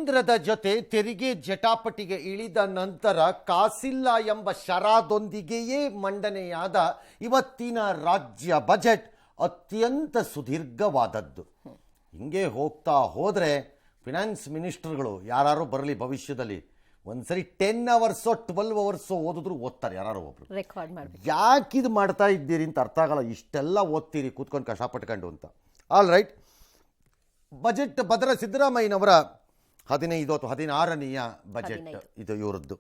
ಕೇಂದ್ರದ ಜೊತೆ ತೆರಿಗೆ ಜಟಾಪಟಿಗೆ ಇಳಿದ ನಂತರ ಕಾಸಿಲ್ಲ ಎಂಬ ಶರಾದೊಂದಿಗೆಯೇ ಮಂಡನೆಯಾದ ಇವತ್ತಿನ ರಾಜ್ಯ ಬಜೆಟ್ ಅತ್ಯಂತ ಸುದೀರ್ಘವಾದದ್ದು. ಹಿಂಗೆ ಹೋಗ್ತಾ ಹೋದರೆ ಫಿನಾನ್ಸ್ ಮಿನಿಸ್ಟರ್ಗಳು ಯಾರು ಬರಲಿ ಭವಿಷ್ಯದಲ್ಲಿ ಒಂದ್ಸರಿ 10 ಅವರ್ಸೋ 12 ಅವರ್ಸೋ ಓದಿದ್ರು ಓದ್ತಾರೆ ಯಾರು ಒಬ್ರು. ಯಾಕೆ ಇದು ಮಾಡ್ತಾ ಇದ್ದೀರಿ ಅಂತ ಅರ್ಥ ಆಗಲ್ಲ. ಇಷ್ಟೆಲ್ಲ ಓದ್ತೀರಿ ಕೂತ್ಕೊಂಡು ಕಷ್ಟಪಟ್ಕೊಂಡು ಅಂತ. ಆಲ್ ರೈಟ್, ಬಜೆಟ್ ಭದ್ರ ಸಿದ್ದರಾಮಯ್ಯನವರ 15 ಅಥವಾ 16ನೇಯ ಬಜೆಟ್ ಇದು ಇವರದ್ದು.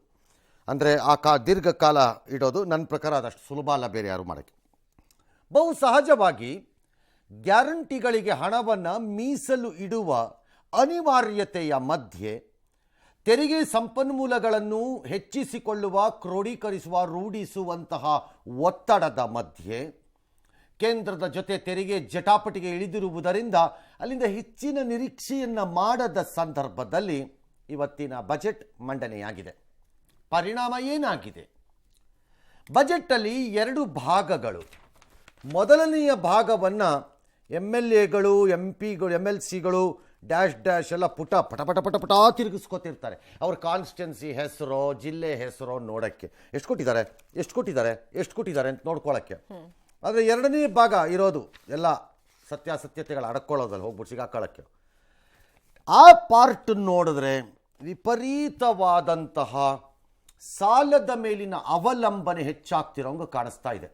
ಅಂದರೆ ಆ ದೀರ್ಘಕಾಲ ಇಡೋದು ನನ್ನ ಪ್ರಕಾರ ಅದಷ್ಟು ಸುಲಭ ಅಲ್ಲ ಬೇರೆ ಯಾರು ಮಾಡೋಕ್ಕೆ. ಬಹು ಸಹಜವಾಗಿ ಗ್ಯಾರಂಟಿಗಳಿಗೆ ಹಣವನ್ನು ಮೀಸಲು ಇಡುವ ಅನಿವಾರ್ಯತೆಯ ಮಧ್ಯೆ ತೆರಿಗೆ ಸಂಪನ್ಮೂಲಗಳನ್ನು ಹೆಚ್ಚಿಸಿಕೊಳ್ಳುವ, ಕ್ರೋಢೀಕರಿಸುವ, ರೂಢಿಸುವಂತಹ ಒತ್ತಡದ ಮಧ್ಯೆ ಕೇಂದ್ರದ ಜೊತೆ ತೆರಿಗೆ ಜಟಾಪಟಿಗೆ ಇಳಿದಿರುವುದರಿಂದ ಅಲ್ಲಿಂದ ಹೆಚ್ಚಿನ ನಿರೀಕ್ಷೆಯನ್ನು ಮಾಡದ ಸಂದರ್ಭದಲ್ಲಿ ಇವತ್ತಿನ ಬಜೆಟ್ ಮಂಡನೆಯಾಗಿದೆ. ಪರಿಣಾಮ ಏನಾಗಿದೆ? ಬಜೆಟಲ್ಲಿ 2 ಭಾಗಗಳು. ಮೊದಲನೆಯ ಭಾಗವನ್ನು MLAಗಳು, MPಗಳು, MLCಗಳು ಡ್ಯಾಶ್ ಎಲ್ಲ ಪಟ ತಿರುಗಿಸ್ಕೊತಿರ್ತಾರೆ. ಅವ್ರ ಕಾನ್ಸ್ಟಿಟ್ಯುನ್ಸಿ ಹೆಸರೋ ಜಿಲ್ಲೆ ಹೆಸರೋ ನೋಡೋಕ್ಕೆ ಎಷ್ಟು ಕೊಟ್ಟಿದ್ದಾರೆ ಅಂತ ನೋಡ್ಕೊಳ್ಳೋಕ್ಕೆ. ಆದರೆ ಎರಡನೇ ಭಾಗ ಇರೋದು ಎಲ್ಲ ಸತ್ಯಾಸತ್ಯತೆಗಳು ಅಡಕ್ಕೊಳ್ಳೋದಲ್ಲಿ ಹೋಗ್ಬಿಟ್ಟು ಸಿಗಾಕೊಳ್ಳೋಕ್ಕೆ. ಆ ಪಾರ್ಟ್ ನೋಡಿದ್ರೆ ವಿಪರೀತವಾದಂತಹ ಸಾಲದ ಮೇಲಿನ ಅವಲಂಬನೆ ಹೆಚ್ಚಾಗ್ತಿರೋಂಗೆ ಕಾಣಿಸ್ತಾ ಇದೆ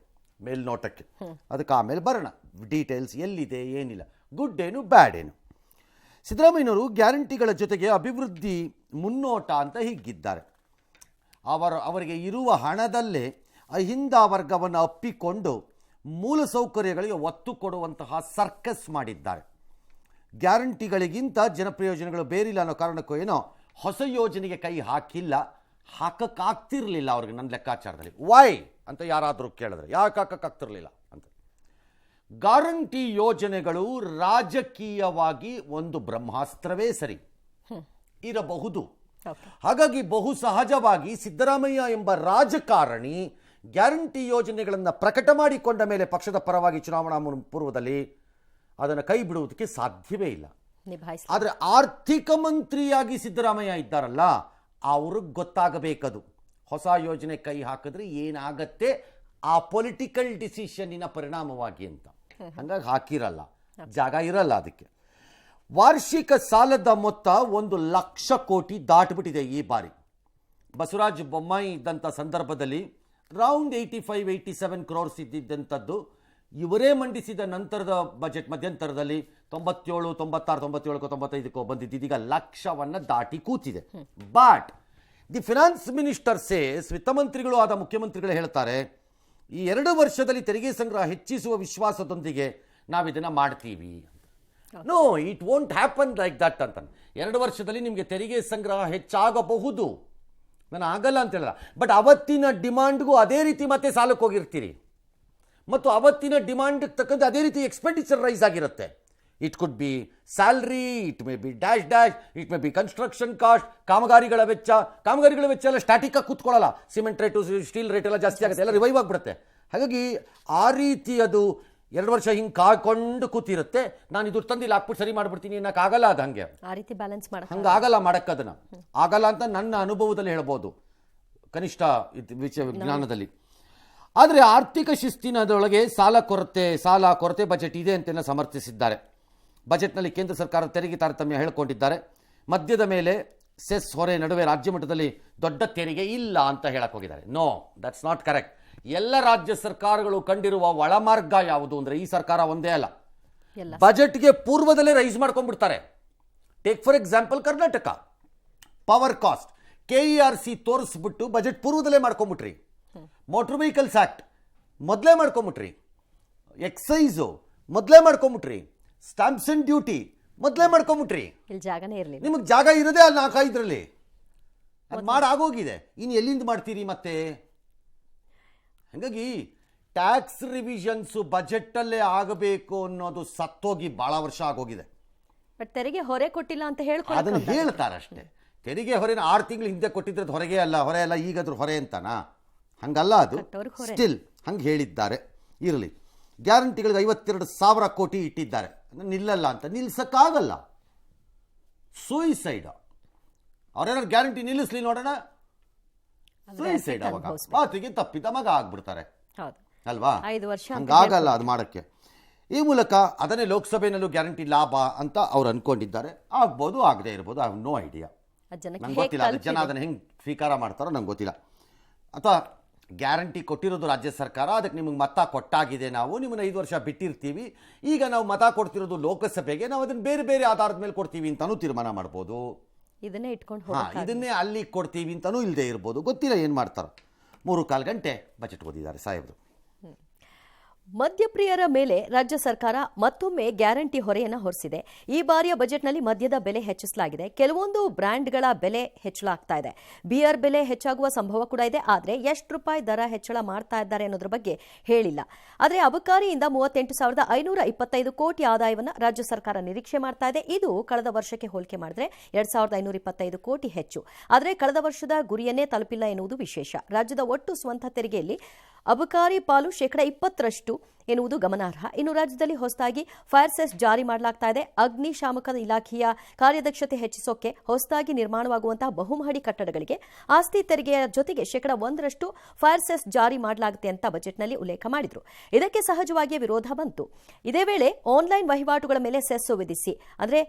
ಮೇಲ್ನೋಟಕ್ಕೆ. ಅದಕ್ಕೆ ಆಮೇಲೆ ಬರೋಣ ಡೀಟೇಲ್ಸ್ ಎಲ್ಲಿದೆ ಏನಿಲ್ಲ, ಗುಡ್ ಏನು ಬ್ಯಾಡ್ ಏನು. ಸಿದ್ದರಾಮಯ್ಯನವರು ಗ್ಯಾರಂಟಿಗಳ ಜೊತೆಗೆ ಅಭಿವೃದ್ಧಿ ಮುನ್ನೋಟ ಅಂತ ಹೀಗಿದ್ದಾರೆ. ಅವರಿಗೆ ಇರುವ ಹಣದಲ್ಲೇ ಅಹಿಂದ ವರ್ಗವನ್ನು ಅಪ್ಪಿಕೊಂಡು ಮೂಲಸೌಕರ್ಯಗಳಿಗೆ ಒತ್ತು ಕೊಡುವಂತಹ ಸರ್ಕಸ್ ಮಾಡಿದ್ದಾರೆ. ಗ್ಯಾರಂಟಿಗಳಿಗಿಂತ ಜನಪ್ರಯೋಜನಗಳು ಬೇರಿಲ್ಲ ಅನ್ನೋ ಕಾರಣಕ್ಕೂ ಏನೋ ಹೊಸ ಯೋಜನೆಗೆ ಕೈ ಹಾಕಕ್ಕಾಗ್ತಿರ್ಲಿಲ್ಲ ಅವ್ರಿಗೆ. ನನ್ನ ಲೆಕ್ಕಾಚಾರದಲ್ಲಿ ವೈ ಅಂತ ಯಾರಾದರೂ ಕೇಳಿದ್ರೆ ಯಾಕೆ ಹಾಕಕ್ಕಾಗ್ತಿರ್ಲಿಲ್ಲ ಅಂತ. ಗ್ಯಾರಂಟಿ ಯೋಜನೆಗಳು ರಾಜಕೀಯವಾಗಿ ಒಂದು ಬ್ರಹ್ಮಾಸ್ತ್ರವೇ ಸರಿ ಇರಬಹುದು. ಹಾಗಾಗಿ ಬಹು ಸಹಜವಾಗಿ ಸಿದ್ದರಾಮಯ್ಯ ಎಂಬ ರಾಜಕಾರಣಿ ಗ್ಯಾರಂಟಿ ಯೋಜನೆಗಳನ್ನು ಪ್ರಕಟ ಮಾಡಿಕೊಂಡ ಮೇಲೆ ಪಕ್ಷದ ಪರವಾಗಿ ಚುನಾವಣಾ ಪೂರ್ವದಲ್ಲಿ ಅದನ್ನು ಕೈ ಬಿಡುವುದಕ್ಕೆ ಸಾಧ್ಯವೇ ಇಲ್ಲ. ಆದರೆ ಆರ್ಥಿಕ ಮಂತ್ರಿಯಾಗಿ ಸಿದ್ದರಾಮಯ್ಯ ಇದ್ದಾರಲ್ಲ, ಅವ್ರಿಗೆ ಗೊತ್ತಾಗಬೇಕದು ಹೊಸ ಯೋಜನೆ ಕೈ ಹಾಕಿದ್ರೆ ಏನಾಗತ್ತೆ ಆ ಪೊಲಿಟಿಕಲ್ ಡಿಸಿಷನ್ನಿನ ಪರಿಣಾಮವಾಗಿ ಅಂತ. ಹಾಗಾಗಿ ಹಾಕಿರಲ್ಲ, ಜಾಗ ಇರಲ್ಲ ಅದಕ್ಕೆ. ವಾರ್ಷಿಕ ಸಾಲದ ಮೊತ್ತ 1,00,000 ಕೋಟಿ ದಾಟಿಬಿಟ್ಟಿದೆ ಈ ಬಾರಿ. ಬಸವರಾಜ ಬೊಮ್ಮಾಯಿ ಇದ್ದಂಥ ಸಂದರ್ಭದಲ್ಲಿ ರೌಂಡ್ 85-87 ಕ್ರೋರ್ಸ್ ಇದ್ದಿದ್ದಂಥದ್ದು ಇವರೇ ಮಂಡಿಸಿದ ನಂತರದ ಬಜೆಟ್ ಮಧ್ಯಂತರದಲ್ಲಿ 97, 96, 97, 95 ಬಂದಿದ್ದು ಇದೀಗ 1,00,000 ದಾಟಿ ಕೂತಿದೆ. But the finance minister says, ವಿತ್ತ ಮಂತ್ರಿಗಳು ಆದ ಮುಖ್ಯಮಂತ್ರಿಗಳು ಹೇಳ್ತಾರೆ, ಈ 2 ವರ್ಷದಲ್ಲಿ ತೆರಿಗೆ ಸಂಗ್ರಹ ಹೆಚ್ಚಿಸುವ ವಿಶ್ವಾಸದೊಂದಿಗೆ ನಾವು ಇದನ್ನು ಮಾಡ್ತೀವಿ. No, it won't happen like that ಅಂತ. 2 ವರ್ಷದಲ್ಲಿ ನಿಮಗೆ ತೆರಿಗೆ ಸಂಗ್ರಹ ಹೆಚ್ಚಾಗಬಹುದು, ನಾನು ಆಗಲ್ಲ ಅಂತ ಹೇಳಲ್ಲ. ಬಟ್ ಅವತ್ತಿನ ಡಿಮಾಂಡ್ಗೂ ಅದೇ ರೀತಿ ಮತ್ತೆ ಸಾಲಕ್ಕೆ ಹೋಗಿರ್ತೀರಿ ಮತ್ತು ಅವತ್ತಿನ ಡಿಮಾಂಡ್ ತಕ್ಕಂತೆ ಅದೇ ರೀತಿ ಎಕ್ಸ್ಪೆಂಡಿಚರ್ ರೈಸ್ ಆಗಿರುತ್ತೆ. It could be salary, it may be dash, it may be construction cost, ಕಾಮಗಾರಿಗಳ ವೆಚ್ಚ ಎಲ್ಲ ಸ್ಟ್ಯಾಟಿಕ್ ಆಗಿ ಕೂತ್ಕೊಳ್ಳಲ್ಲ. ಸಿಮೆಂಟ್ ರೇಟು, ಸ್ಟೀಲ್ ರೇಟ್ ಎಲ್ಲ ಜಾಸ್ತಿ ಆಗುತ್ತೆ, ಎಲ್ಲ ರಿವೈವ್ ಆಗಿಬಿಡುತ್ತೆ. ಹಾಗಾಗಿ ಆ ರೀತಿ ಅದು 2 ವರ್ಷ ಹಿಂಗೆ ಕಾಯ್ಕೊಂಡು ಕೂತಿರುತ್ತೆ. ನಾನು ಇದು ತಂದು ಇಲ್ಲಿ ಹಾಕ್ಬಿಟ್ಟು ಸರಿ ಮಾಡಿಬಿಡ್ತೀನಿ ಅನ್ನೋಕ್ಕಾಗಲ್ಲ. ಅದು ಹಂಗೆ ಆ ರೀತಿ ಬ್ಯಾಲೆನ್ಸ್ ಹಂಗೆ ಆಗಲ್ಲ, ಮಾಡೋಕ್ಕದನ್ನು ಆಗಲ್ಲ ಅಂತ ನನ್ನ ಅನುಭವದಲ್ಲಿ ಹೇಳ್ಬೋದು, ಕನಿಷ್ಠ ಜ್ಞಾನದಲ್ಲಿ. ಆದರೆ ಆರ್ಥಿಕ ಶಿಸ್ತಿನದೊಳಗೆ ಸಾಲ ಕೊರತೆ ಬಜೆಟ್ ಇದೆ ಅಂತೆಲ್ಲ ಸಮರ್ಥಿಸಿದ್ದಾರೆ. ಬಜೆಟ್ನಲ್ಲಿ ಕೇಂದ್ರ ಸರ್ಕಾರ ತೆರಿಗೆ ತಾರತಮ್ಯ ಹೇಳಿಕೊಂಡಿದ್ದಾರೆ. ಮದ್ಯದ ಮೇಲೆ ಸೆಸ್ ಹೊರೆ ನಡುವೆ ರಾಜ್ಯ ಮಟ್ಟದಲ್ಲಿ ದೊಡ್ಡ ತೆರಿಗೆ ಇಲ್ಲ ಅಂತ ಹೇಳಕ್ ಹೋಗಿದ್ದಾರೆ. No, that's not correct. ಎಲ್ಲ ರಾಜ್ಯ ಸರ್ಕಾರಗಳು ಕಂಡಿರುವ ಒಳಮಾರ್ಗ ಯಾವುದು ಅಂದರೆ ಈ ಸರ್ಕಾರ ಒಂದೇ ಅಲ್ಲ, ಬಜೆಟ್ಗೆ ಪೂರ್ವದಲ್ಲೇ ರೈಸ್ ಮಾಡ್ಕೊಂಡ್ಬಿಡ್ತಾರೆ. Take for example Karnataka power cost KERC ತೋರಿಸ್ಬಿಟ್ಟು ಬಜೆಟ್ ಪೂರ್ವದಲ್ಲೇ ಮಾಡ್ಕೊಂಡ್ಬಿಟ್ರಿ. ಮೋಟರ್ ವೆಹಿಕಲ್ಸ್ ಆಕ್ಟ್ ಮೊದಲೇ ಮಾಡ್ಕೊಂಬಿಟ್ರಿ, ಎಕ್ಸೈಸು ಮೊದಲೇ ಮಾಡ್ಕೊಂಬಿಟ್ರಿ, ಸ್ಟಾಂಪ್ಸ್ ಅಂಡ್ ಡ್ಯೂಟಿ ಮೊದಲೇ ಮಾಡ್ಕೊಂಬಿಟ್ರಿ. ನಿಮಗೆ ಜಾಗ ಇರೋದೇ ಅಲ್ಲಿ 4-5ರಲ್ಲಿ ಅದು ಮಾಡಾಗೋಗಿದೆ. ಇನ್ನು ಎಲ್ಲಿಂದ ಮಾಡ್ತೀರಿ ಮತ್ತೆ? ಹಾಗಾಗಿ ಟ್ಯಾಕ್ಸ್ ರಿವಿಷನ್ಸು ಬಜೆಟಲ್ಲೇ ಆಗಬೇಕು ಅನ್ನೋದು ಸತ್ತೋಗಿ ಭಾಳ ವರ್ಷ ಆಗೋಗಿದೆ. ಬಟ್ ತೆರಿಗೆ ಹೊರೆ ಕೊಟ್ಟಿಲ್ಲ ಅಂತ ಅದನ್ನು ಹೇಳ್ತಾರೆ ಅಷ್ಟೇ. ತೆರಿಗೆ ಹೊರೆನ 6 ತಿಂಗಳು ಹಿಂದೆ ಕೊಟ್ಟಿದ್ರದ್ದು ಹೊರೆ ಅಲ್ಲ ಈಗಾದ್ರೂ ಹೊರೆ ಅಂತನಾ? ಹಂಗಲ್ಲ, ಅದು ಸ್ಟಿಲ್ ಹಂಗೆ ಹೇಳಿದ್ದಾರೆ. ಇರಲಿ, ಗ್ಯಾರಂಟಿಗಳಿಗೆ 52,000 ಕೋಟಿ ಇಟ್ಟಿದ್ದಾರೆ, ನಿಲ್ಲಲ್ಲ ಅಂತ. ನಿಲ್ಸಕ್ಕಾಗಲ್ಲ. ಸೂಯಿಸೈಡ್ ಅವ್ರೇನಾದ್ರು ಗ್ಯಾರಂಟಿ ನಿಲ್ಲಿಸ್ಲಿ ನೋಡೋಣ, ಸೂಸೈಡ್ ಅವಾಗ ಮಾತಿಗೆ ತಪ್ಪಿದ ಮಗ ಆಗ್ಬಿಡ್ತಾರೆ ಹೌದು ಅಲ್ವಾ. 5 ವರ್ಷ ಅಂತ ಹಂಗಾಗಲ್ಲ ಅದು ಮಾಡೋಕ್ಕೆ. ಈ ಮೂಲಕ ಅದನ್ನೇ ಲೋಕಸಭೆಯಲ್ಲೂ ಗ್ಯಾರಂಟಿ ಲಾಭ ಅಂತ ಅವ್ರು ಅನ್ಕೊಂಡಿದ್ದಾರೆ. ಆಗ್ಬೋದು, ಆಗದೆ ಇರ್ಬೋದು, ಐ ಹ್ಯಾವ್ ನೋ ಐಡಿಯಾ. ನಂಗೆ ಗೊತ್ತಿಲ್ಲ ಅದು ಜನ ಅದನ್ನು ಹೆಂಗೆ ಸ್ವೀಕಾರ ಮಾಡ್ತಾರೋ ನಂಗೆ ಗೊತ್ತಿಲ್ಲ. ಅಥವಾ ಗ್ಯಾರಂಟಿ ಕೊಟ್ಟಿರೋದು ರಾಜ್ಯ ಸರ್ಕಾರ, ಅದಕ್ಕೆ ನಿಮಗೆ ಮತ ಕೊಟ್ಟಾಗಿದೆ, ನಾವು ನಿಮ್ಮನ್ನು 5 ವರ್ಷ ಬಿಟ್ಟಿರ್ತೀವಿ, ಈಗ ನಾವು ಮತ ಕೊಡ್ತಿರೋದು ಲೋಕಸಭೆಗೆ, ನಾವು ಅದನ್ನು ಬೇರೆ ಬೇರೆ ಆಧಾರದ ಮೇಲೆ ಕೊಡ್ತೀವಿ ಅಂತಲೂ ತೀರ್ಮಾನ ಮಾಡ್ಬೋದು. ಇದನ್ನೇ ಇಟ್ಕೊಂಡು ಇದನ್ನೇ ಅಲ್ಲಿ ಕೊಡ್ತೀವಿ ಅಂತಲೂ ಇಲ್ಲದೆ ಇರ್ಬೋದು, ಗೊತ್ತಿಲ್ಲ ಏನು ಮಾಡ್ತಾರೆ. 3-4 ಗಂಟೆ ಬಜೆಟ್ ಓದಿದ್ದಾರೆ ಸಾಹೇಬರು. ಮದ್ಯಪ್ರಿಯರ ಮೇಲೆ ರಾಜ್ಯ ಸರ್ಕಾರ ಮತ್ತೊಮ್ಮೆ ಗ್ಯಾರಂಟಿ ಹೊರೆಯನ್ನು ಹೊರಿಸಿದೆ. ಈ ಬಾರಿಯ ಬಜೆಟ್ನಲ್ಲಿ ಮದ್ಯದ ಬೆಲೆ ಹೆಚ್ಚಿಸಲಾಗಿದೆ. ಕೆಲವೊಂದು ಬ್ರ್ಯಾಂಡ್ಗಳ ಬೆಲೆ ಹೆಚ್ಚಳ ಆಗ್ತಾ ಇದೆ. ಬಿಯರ್ ಬೆಲೆ ಹೆಚ್ಚಾಗುವ ಸಂಭವ ಕೂಡ ಇದೆ. ಆದರೆ ಎಷ್ಟು ರೂಪಾಯಿ ದರ ಹೆಚ್ಚಳ ಮಾಡ್ತಾ ಇದ್ದಾರೆ ಅನ್ನೋದ್ರ ಬಗ್ಗೆ ಹೇಳಿಲ್ಲ. ಆದರೆ ಅಬಕಾರಿಯಿಂದ 38,525 ಕೋಟಿ ಆದಾಯವನ್ನು ರಾಜ್ಯ ಸರ್ಕಾರ ನಿರೀಕ್ಷೆ ಮಾಡ್ತಾ ಇದೆ. ಇದು ಕಳೆದ ವರ್ಷಕ್ಕೆ ಹೋಲಿಕೆ ಮಾಡಿದ್ರೆ 2,525 ಕೋಟಿ ಹೆಚ್ಚು. ಆದರೆ ಕಳೆದ ವರ್ಷದ ಗುರಿಯನ್ನೇ ತಲುಪಿಲ್ಲ ಎನ್ನುವುದು ವಿಶೇಷ. ರಾಜ್ಯದ ಒಟ್ಟು ಸ್ವಂತ ತೆರಿಗೆಯಲ್ಲಿ ಅಬಕಾರಿ ಪಾಲು 20% ಎನ್ನುವುದು ಗಮನಾರ್ಹ. ಇನ್ನು ರಾಜ್ಯದಲ್ಲಿ ಹೊಸದಾಗಿ ಫೈರ್ ಸೆಸ್ ಜಾರಿ ಮಾಡಲಾಗ್ತಾ ಇದೆ. ಅಗ್ನಿಶಾಮಕ ಇಲಾಖೆಯ ಕಾರ್ಯದಕ್ಷತೆ ಹೆಚ್ಚಿಸೋಕೆ ಹೊಸದಾಗಿ ನಿರ್ಮಾಣವಾಗುವಂತಹ ಬಹುಮಹಡಿ ಕಟ್ಟಡಗಳಿಗೆ ಆಸ್ತಿ ತೆರಿಗೆಯ ಜೊತೆಗೆ 1% ಫೈರ್ ಸೆಸ್ ಜಾರಿ ಮಾಡಲಾಗುತ್ತೆ ಅಂತ ಬಜೆಟ್ನಲ್ಲಿ ಉಲ್ಲೇಖ ಮಾಡಿದ್ರು. ಇದಕ್ಕೆ ಸಹಜವಾಗಿಯೇ ವಿರೋಧ ಬಂತು. ಇದೇ ವೇಳೆ ಆನ್ಲೈನ್ ವಹಿವಾಟುಗಳ ಮೇಲೆ ಸೆಸ್ ವಿಧಿಸಿ, ಅಂದ್ರೆ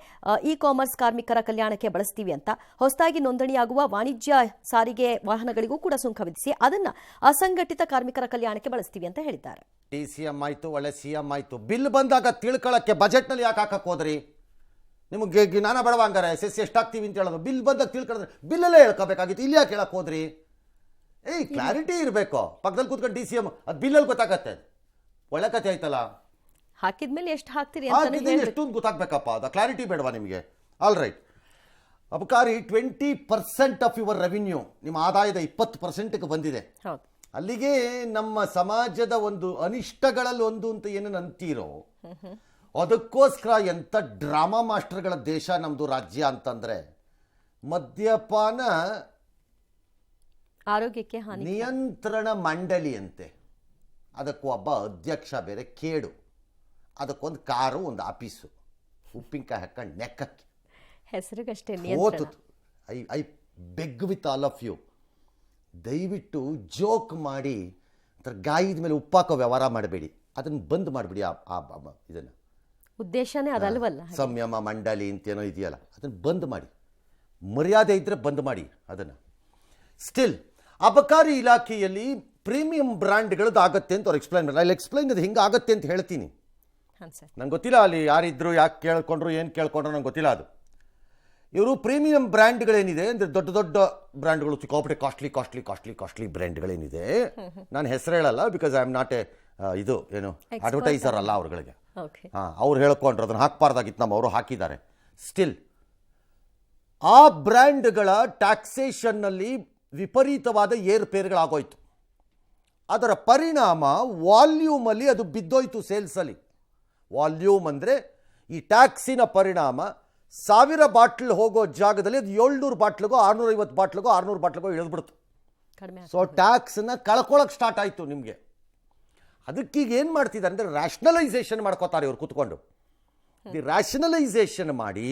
ಇ ಕಾಮರ್ಸ್ ಕಾರ್ಮಿಕರ ಕಲ್ಯಾಣಕ್ಕೆ ಬಳಸ್ತೀವಿ ಅಂತ ಹೊಸದಾಗಿ ನೋಂದಣಿಯಾಗುವ ವಾಣಿಜ್ಯ ಸಾರಿಗೆ ವಾಹನಗಳಿಗೂ ಕೂಡ ಸುಂಕ ವಿಧಿಸಿ ಅದನ್ನ ಅಸಂಘಟಿತ ಕಾರ್ಮಿಕರ ಕಲ್ಯಾಣಕ್ಕೆ ಬಳಸ್ತೀವಿ ಅಂತ ಹೇಳಿದ್ದಾರೆ. DCM ಆಯಿತು, ಒಳ್ಳೆ CM ಆಯಿತು. ಬಿಲ್ ಬಂದಾಗ ತಿಳ್ಕೊಳ್ಳೋಕ್ಕೆ ಬಜೆಟ್ನಲ್ಲಿ ಯಾಕೆ ಹಾಕಕ್ಕೆ ಹೋದ್ರಿ? ನಿಮಗೆ ಜ್ಞಾನ ಬೇಡವ ಹಂಗಾರೆ? ಸೆಸ್ ಎಷ್ಟಾಗ್ತೀವಿ ಅಂತ ಹೇಳೋದು ಬಿಲ್ ಬಂದಾಗ ತಿಳ್ಕೊಳ್ಳೋದ್ರೆ ಬಿಲ್ಲಲ್ಲೇ ಹೇಳ್ಕೋಬೇಕಾಗಿತ್ತು, ಇಲ್ಲಿ ಯಾಕೆ ಹೇಳಕ್ಕೆ ಹೋದ್ರಿ? ಕ್ಲಾರಿಟಿ ಇರಬೇಕು. ಪಕ್ಕದಲ್ಲಿ ಕೂತ್ಕೊಂಡು DCM ಅದು ಬಿಲ್ಲಲ್ಲಿ ಗೊತ್ತಾಗತ್ತೆ. ಒಳ್ಳೆ ಕತೆ ಆಯ್ತಲ್ಲ, ಹಾಕಿದ್ಮೇಲೆ ಎಷ್ಟು ಹಾಕ್ತೀರಿ ಎಷ್ಟೊಂದು ಗೊತ್ತಾಗಬೇಕಪ್ಪ, ಅದು ಕ್ಲಾರಿಟಿ ಬೇಡವಾ ನಿಮಗೆ? All right. ಅಬಕಾರಿ 20% ಆಫ್ ಯುವರ್ ರೆವಿನ್ಯೂ, ನಿಮ್ಮ ಆದಾಯದ 20%ಗೆ ಬಂದಿದೆ. ಅಲ್ಲಿಗೆ ನಮ್ಮ ಸಮಾಜದ ಒಂದು ಅನಿಷ್ಟಗಳಲ್ಲಿ ಒಂದು ಅಂತ ಏನೇನು ಅಂತೀರೋ ಅದಕ್ಕೋಸ್ಕರ ಎಂಥ ಡ್ರಾಮಾ ಮಾಸ್ಟರ್ಗಳ ದೇಶ ನಮ್ಮದು ರಾಜ್ಯ ಅಂತಂದ್ರೆ, ಮದ್ಯಪಾನ ಆರೋಗ್ಯಕ್ಕೆ ಹಾನಿ ನಿಯಂತ್ರಣ ಮಂಡಳಿ ಅಂತೆ, ಅದಕ್ಕೂ ಒಬ್ಬ ಅಧ್ಯಕ್ಷ ಬೇರೆ, ಕೇಡು. ಅದಕ್ಕೊಂದು ಕಾರು, ಒಂದು ಆಫೀಸು, ಉಪ್ಪಿನಕಾಯಿ ಹಾಕೊಂಡು ನೆಕ್ಕಕ್ಕೆ ಹೆಸರಿಗಷ್ಟೇ. I beg with all of you, ದಯವಿಟ್ಟು ಜೋಕ್ ಮಾಡಿ ಗಾಯದ ಮೇಲೆ ಉಪ್ಪಾಕೋ ವ್ಯವಹಾರ ಮಾಡಬೇಡಿ. ಅದನ್ನು ಬಂದ್ ಮಾಡಿಬಿಡಿ. ಇದನ್ನು ಉದ್ದೇಶನೇ ಅದಲ್ವಲ್ಲ, ಸಂಯಮ ಮಂಡಳಿ ಅಂತೇನೋ ಇದೆಯಲ್ಲ, ಅದನ್ನು ಬಂದ್ ಮಾಡಿ. ಮರ್ಯಾದೆ ಇದ್ದರೆ ಬಂದ್ ಮಾಡಿ ಅದನ್ನು. ಸ್ಟಿಲ್ ಅಬಕಾರಿ ಇಲಾಖೆಯಲ್ಲಿ ಪ್ರೀಮಿಯಂ ಬ್ರ್ಯಾಂಡ್ಗಳದ್ದು ಆಗತ್ತೆ ಅಂತ ಅವ್ರು ಎಕ್ಸ್ಪ್ಲೈನ್ ಮಾಡಿ. ಅಲ್ಲಿ ಎಕ್ಸ್ಪ್ಲೈನ್ ಅದು ಹಿಂಗೆ ಆಗತ್ತೆ ಅಂತ ಹೇಳ್ತೀನಿ. ನಂಗೆ ಗೊತ್ತಿಲ್ಲ ಅಲ್ಲಿ ಯಾರಿದ್ರು, ಯಾಕೆ ಕೇಳ್ಕೊಂಡ್ರು, ಏನು ಕೇಳ್ಕೊಂಡ್ರು ನಂಗೆ ಗೊತ್ತಿಲ್ಲ. ಅದು ಇವರು ಪ್ರೀಮಿಯಂ ಬ್ರ್ಯಾಂಡ್ಗಳೇನಿದೆ ಅಂದರೆ ದೊಡ್ಡ ದೊಡ್ಡ ಬ್ರ್ಯಾಂಡ್ಗಳು, ಸಿಕ್ಕಾಪಟ್ಟೆ ಕಾಸ್ಟ್ಲಿ ಬ್ರ್ಯಾಂಡ್ಗಳೇನಿದೆ, ನಾನು ಹೆಸರು ಹೇಳಲ್ಲ, ಬಿಕಾಸ್ ಐ ಆಮ್ ನಾಟ್ ಇದು ಏನು ಅಡ್ವರ್ಟೈಸರ್ ಅಲ್ಲ ಅವ್ರುಗಳಿಗೆ. ಅವ್ರು ಹೇಳ್ಕೊಂಡ್ರು ಅದನ್ನು ಹಾಕಬಾರ್ದಾಗಿತ್ತು, ಅವರು ಹಾಕಿದ್ದಾರೆ. ಸ್ಟಿಲ್ ಆ ಬ್ರ್ಯಾಂಡ್ಗಳ ಟ್ಯಾಕ್ಸೇಷನ್ನಲ್ಲಿ ವಿಪರೀತವಾದ ಏರ್ಪೇರುಗಳಾಗೋಯ್ತು. ಅದರ ಪರಿಣಾಮ ವಾಲ್ಯೂಮಲ್ಲಿ ಅದು ಬಿದ್ದೋಯ್ತು ಸೇಲ್ಸಲ್ಲಿ. ವಾಲ್ಯೂಮ್ ಅಂದರೆ ಈ ಟ್ಯಾಕ್ಸಿನ ಪರಿಣಾಮ 1000 ಬಾಟ್ಲ್ ಹೋಗೋ ಜಾಗದಲ್ಲಿ ಅದು 700 ಬಾಟ್ಲಿಗೋ 650 ಬಾಟ್ಲಿಗೋ 600 ಬಾಟ್ಲಿಗೋ ಇಳಿದ್ಬಿಡ್ತು. ಸೊ ಟ್ಯಾಕ್ಸನ್ನ ಕಳ್ಕೊಳ್ಳೋಕೆ ಸ್ಟಾರ್ಟ್ ಆಯಿತು ನಿಮಗೆ. ಅದಕ್ಕೀಗ ಏನು ಮಾಡ್ತಿದ್ದಾರೆ ಅಂದರೆ ರ್ಯಾಷನಲೈಸೇಷನ್ ಮಾಡ್ಕೋತಾರೆ ಇವ್ರು ಕೂತ್ಕೊಂಡು. ಈ ರ್ಯಾಷನಲೈಸೇಷನ್ ಮಾಡಿ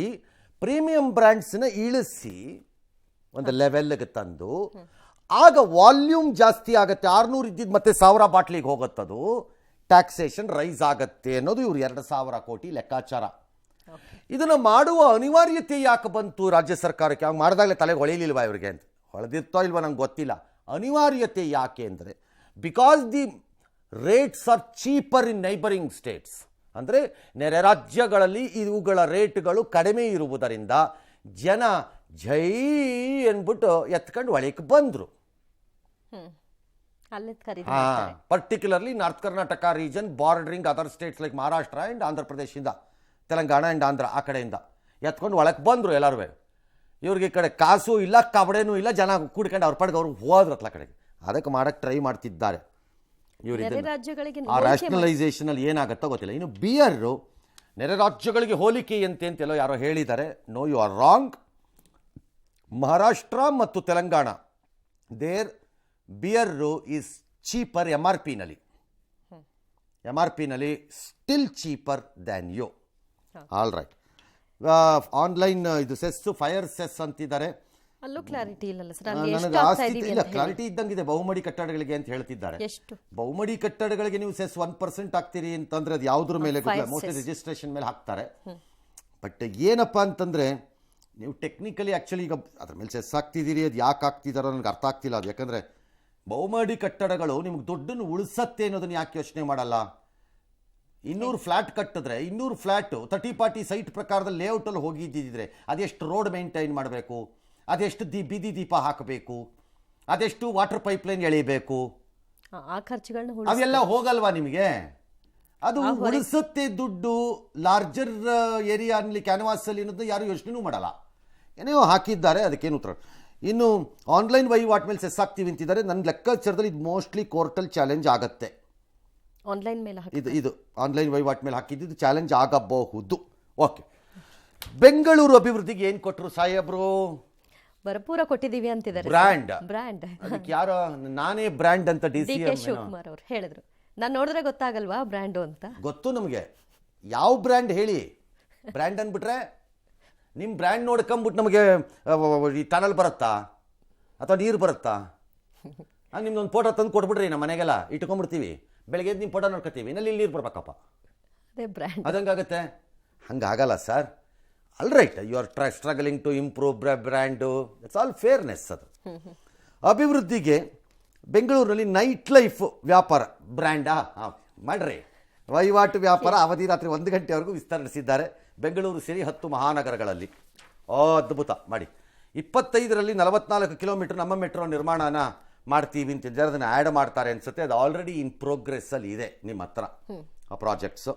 ಪ್ರೀಮಿಯಂ ಬ್ರ್ಯಾಂಡ್ಸನ್ನ ಇಳಿಸಿ ಒಂದು ಲೆವೆಲ್ಗೆ ತಂದು, ಆಗ ವಾಲ್ಯೂಮ್ ಜಾಸ್ತಿ ಆಗುತ್ತೆ. 600 ಇದ್ದಿದ್ದು ಮತ್ತೆ 1000 ಬಾಟ್ಲಿಗೆ ಹೋಗುತ್ತದು, ಟ್ಯಾಕ್ಸೇಷನ್ ರೈಸ್ ಆಗುತ್ತೆ ಅನ್ನೋದು ಇವ್ರು 2,000 ಕೋಟಿ ಲೆಕ್ಕಾಚಾರ. ಇದನ್ನು ಮಾಡುವ ಅನಿವಾರ್ಯತೆ ಯಾಕೆ ಬಂತು ರಾಜ್ಯ ಸರ್ಕಾರಕ್ಕೆ? ಅವ್ನು ಮಾಡಿದಾಗಲೇ ತಲೆಗೆ ಹೊಳೆಯಲಿಲ್ವಾ ಇವ್ರಿಗೆ ಅಂತ? ಹೊಳೆದಿರ್ತೋ ಇಲ್ವ ನಂಗೆ ಗೊತ್ತಿಲ್ಲ. ಅನಿವಾರ್ಯತೆ ಯಾಕೆ ಅಂದರೆ because the rates R cheaper in neighbouring States. ಅಂದರೆ ನೆರೆ ರಾಜ್ಯಗಳಲ್ಲಿ ಇವುಗಳ ರೇಟ್ಗಳು ಕಡಿಮೆ ಇರುವುದರಿಂದ ಜನ ಜೈ ಅಂದ್ಬಿಟ್ಟು ಎತ್ಕೊಂಡು ಒಳಕ್ಕೆ ಬಂದರು. Particularly north Karnataka region bordering other States like Maharashtra and Andhra ಪ್ರದೇಶದಿಂದ, ತೆಲಂಗಾಣ ಆ್ಯಂಡ್ ಆಂಧ್ರ ಆ ಕಡೆಯಿಂದ ಎತ್ಕೊಂಡು ಒಳಕ್ಕೆ ಬಂದರು ಎಲ್ಲರೂ. ಇವ್ರಿಗೆ ಈ ಕಡೆ ಕಾಸು ಇಲ್ಲ, ಕಬಡೆನೂ ಇಲ್ಲ, ಜನ ಕೂಡ್ಕೊಂಡು ಅವ್ರ ಪಡೆಗೆ ಅವ್ರು ಹೋದ್ರತ್ಲ ಕಡೆಗೆ. ಅದಕ್ಕೆ ಮಾಡೋಕ್ಕೆ ಟ್ರೈ ಮಾಡ್ತಿದ್ದಾರೆ ಇವರು. ಆ ರ್ಯಾಷನಲೈಸೇಷನಲ್ಲಿ ಏನಾಗುತ್ತೋ ಗೊತ್ತಿಲ್ಲ. ಇನ್ನು ಬಿಯರು ನೆರೆ ರಾಜ್ಯಗಳಿಗೆ ಹೋಲಿಕೆ ಅಂತೆಲ್ಲೋ ಯಾರೋ ಹೇಳಿದ್ದಾರೆ. No, you are wrong. Maharashtra ಮತ್ತು Telangana there beer is cheaper MRPನಲ್ಲಿ. MRPನಲ್ಲಿ still cheaper than you. All right. Online ಇದು ಸೆಸ್, ಫೈರ್ ಸೆಸ್ ಅಂತಿದ್ದಾರೆ. ಅಲ್ಲೂ ಕ್ಲಾರಿಟಿ ಇಲ್ಲಲ್ಲ ಸರ್, ಅಲ್ಲಿ ಎಷ್ಟು ನನಗೆ ಆಗ್ತಾ ಆಸ್ತಿ ಇದೀವಿ ಇಲ್ಲ, ಅಂತ ಹೇಳಿ. ಕ್ಲಾರಿಟಿ ಇದ್ದಂಗಿದೆ ಬಹುಮಡಿ ಕಟ್ಟಡಗಳಿಗೆ ಅಂತ ಹೇಳ್ತಿದ್ದಾರೆ. ಎಷ್ಟು ಬಹುಮಡಿ ಕಟ್ಟಡಗಳಿಗೆ ನೀವು ಸೆಸ್ 1% ಹಾಕ್ತೀರಿ ಅಂತಂದ್ರೆ ಅದು ಯಾವುದ್ರ ಮೇಲೆ ಗೊತ್ತಿಲ್ಲ, 5 ಮೋಸ್ಟ್ಲಿ cess. ರಿಜಿಸ್ಟ್ರೇಷನ್ ಮೇಲೆ ಹಾಕ್ತಾರೆ. ಬಟ್ ಏನಪ್ಪ ಅಂತಂದ್ರೆ ನೀವು ಟೆಕ್ನಿಕಲಿ ಆ್ಯಕ್ಚುಲಿ ಈಗ ಅದ್ರ ಮೇಲೆ ಸೆಸ್ ಹಾಕ್ತಿದ್ದೀರಿ, ಅದು ಯಾಕೆ ಹಾಕ್ತಿದಾರೋ ನನಗೆ ಅರ್ಥ ಆಗ್ತಿಲ್ಲ ಅದು. ಯಾಕಂದರೆ ಬಹುಮಡಿ ಕಟ್ಟಡಗಳು ನಿಮ್ಗೆ ದುಡ್ಡನ್ನು ಉಳಿಸತ್ತೆ ಅನ್ನೋದನ್ನ ಯಾಕೆ ಯೋಚನೆ ಮಾಡಲ್ಲ? 200 ಫ್ಲ್ಯಾಟ್ ಕಟ್ಟಿದ್ರೆ 200 ಫ್ಲ್ಯಾಟು 30-40 ಸೈಟ್ ಪ್ರಕಾರದ ಲೇಔಟಲ್ಲಿ ಹೋಗಿದ್ದಿದ್ರೆ ಅದೆಷ್ಟು ರೋಡ್ ಮೇಂಟೈನ್ ಮಾಡಬೇಕು, ಅದೆಷ್ಟು ಬೀದಿ ದೀಪ ಹಾಕಬೇಕು, ಅದೆಷ್ಟು ವಾಟರ್ ಪೈಪ್ಲೈನ್ ಎಳಿಬೇಕು, ಆ ಖರ್ಚುಗಳನ್ನ ಅವೆಲ್ಲ ಹೋಗಲ್ವಾ ನಿಮಗೆ? ಅದು ಉಳಿಸುತ್ತೆ ದುಡ್ಡು ಲಾರ್ಜರ್ ಏರಿಯಾನಲ್ಲಿ ಕ್ಯಾನ್ವಾಸಲ್ಲಿ ಅನ್ನೋದು ಯಾರು ಯೋಚನೆನೂ ಮಾಡಲ್ಲ. ಏನೇನೋ ಹಾಕಿದ್ದಾರೆ, ಅದಕ್ಕೇನು ಉತ್ತರ. ಇನ್ನು ಆನ್ಲೈನ್ ವಹಿವಾಟ್ ಮೇಲೆ ಸೆಸ್ ಹಾಕ್ತೀವಿ ಅಂತಿದ್ದಾರೆ. ನನ್ನ ಲೆಕ್ಕಾಚಾರದಲ್ಲಿ ಇದು ಮೋಸ್ಟ್ಲಿ ಕೋರ್ಟಲ್ಲಿ ಚಾಲೆಂಜ್ ಆಗತ್ತೆ. ಆನ್ಲೈನ್ ಮೇಲೆ ಇದು ಆನ್ಲೈನ್ ವಹಿವಾಟ್ ಮೇಲೆ ಹಾಕಿದ್ದು ಚಾಲೆಂಜ್ ಆಗಬಹುದು. ಓಕೆ, ಬೆಂಗಳೂರು ಅಭಿವೃದ್ಧಿಗೆ ಏನು ಕೊಟ್ಟರು ಸಾಹೇಬ್ರು? ಭರಪೂರ ಕೊಟ್ಟಿದ್ದೀವಿ ಅಂತಿದ್ದಾರೆ. ಬ್ರ್ಯಾಂಡ್ ಅದಕ್ಕೆ ಯಾರೋ ನಾನೇ ಬ್ರ್ಯಾಂಡ್ ಅಂತ ಡಿ ಕೆ ಶಿವಕುಮಾರ್ ಅವರು ಹೇಳಿದ್ರು. ನಾನು ನೋಡಿದ್ರೆ ಗೊತ್ತಾಗಲ್ವಾ ಬ್ರ್ಯಾಂಡು ಅಂತ? ಗೊತ್ತು ನಮಗೆ. ಯಾವ ಬ್ರ್ಯಾಂಡ್ ಹೇಳಿ? ಬ್ರ್ಯಾಂಡ್ ಅಂದ್ಬಿಟ್ರೆ ನಿಮ್ಮ ಬ್ರ್ಯಾಂಡ್ ನೋಡ್ಕೊಂಬಿಟ್ಟು ನಮಗೆ ಈ ಟನಲ್ ಬರುತ್ತಾ ಅಥವಾ ನೀರು ಬರುತ್ತಾ? ನಿಮ್ದೊಂದು ಫೋಟೋ ತಂದು ಕೊಟ್ಬಿಡ್ರಿ, ನಮ್ಮ ಮನೆಗೆಲ್ಲ ಇಟ್ಕೊಂಡ್ಬಿಡ್ತೀವಿ. ಬೆಳಗ್ಗೆ ನಿಮ್ಮ ಫೋಟೋ ನೋಡ್ಕೊತೀವಿ, ಇಲ್ಲಿ ನೀರು ಬರ್ಬೇಕಪ್ಪ, ಅದೇ ಬ್ರ್ಯಾಂಡ್. ಅದಂಗಾಗತ್ತೆ? ಹಂಗಾಗಲ್ಲ sir. All right, you are struggling to improve brand, it's all fairness. ಅದು ಅಭಿವೃದ್ಧಿಗೆ ಬೆಂಗಳೂರಿನಲ್ಲಿ ನೈಟ್ ಲೈಫ್ ವ್ಯಾಪಾರ ಬ್ರ್ಯಾಂಡಾ? ಮಾಡ್ರಿ. ವಹಿವಾಟು ವ್ಯಾಪಾರ ಅವಧಿ ರಾತ್ರಿ 1 ಗಂಟೆವರೆಗೂ ವಿಸ್ತರಿಸಿದ್ದಾರೆ ಬೆಂಗಳೂರು ಸೇರಿ 10 ಮಹಾನಗರಗಳಲ್ಲಿ. ಅದ್ಭುತ ಮಾಡಿ. 25ರಲ್ಲಿ 44 ಕಿಲೋಮೀಟರ್ ನಮ್ಮ ಮೆಟ್ರೋ ನಿರ್ಮಾಣನ ಮಾಡ್ತೀವಿ ಅಂತಿದ್ದಾರೆ. ಅದನ್ನು ಆ್ಯಡ್ ಮಾಡ್ತಾರೆ ಅನ್ಸುತ್ತೆ. ಅದು ಆಲ್ರೆಡಿ ಇನ್ ಪ್ರೋಗ್ರೆಸ್ಸಲ್ಲಿ ಇದೆ ನಿಮ್ಮ ಹತ್ರ ಆ projects.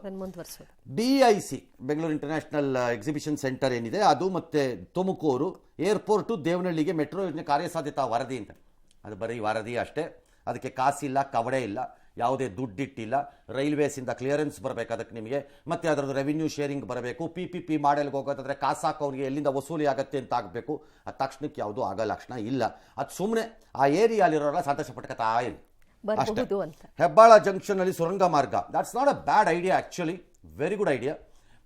DIC Bengaluru international exhibition centre ಏನಿದೆ ಅದು, ಮತ್ತು ತುಮಕೂರು ಏರ್ಪೋರ್ಟು ದೇವನಹಳ್ಳಿಗೆ ಮೆಟ್ರೋ ಯೋಜನೆ ಕಾರ್ಯಸಾಧ್ಯತಾ ವರದಿ ಅಂತ. ಅದು ಬರೀ ವರದಿ ಅಷ್ಟೇ, ಅದಕ್ಕೆ ಕಾಸಿಲ್ಲ, ಕವಡೆ ಇಲ್ಲ, ಯಾವುದೇ ದುಡ್ಡಿಟ್ಟಿಲ್ಲ. ರೈಲ್ವೇಸಿಂದ ಕ್ಲಿಯರೆನ್ಸ್ ಬರಬೇಕು ಅದಕ್ಕೆ ನಿಮಗೆ, ಮತ್ತು ಅದರದ್ದು ರೆವಿನ್ಯೂ ಶೇರಿಂಗ್ ಬರಬೇಕು. PPP ಮಾಡೆಲ್ಗೆ ಹೋಗೋದಾದ್ರೆ ಕಾಸಾಕ ಅವನಿಗೆ ಎಲ್ಲಿಂದ ವಸೂಲಿ ಆಗುತ್ತೆ ಅಂತ ಆಗಬೇಕು. ಅದು ತಕ್ಷಣಕ್ಕೆ ಯಾವುದೂ ಆಗೋ ಲಕ್ಷಣ ಇಲ್ಲ. ಅದು ಸುಮ್ಮನೆ ಆ ಏರಿಯಾಲಿರೋರೆಲ್ಲ ಸಂತೋಷ ಪಟ್ಕೊತಾ ಇರಿ ಅಷ್ಟೇ. ಹೆಬ್ಬಾಳ ಜಂಕ್ಷನಲ್ಲಿ ಸುರಂಗ ಮಾರ್ಗ, that's not a bad idea actually, very good idea.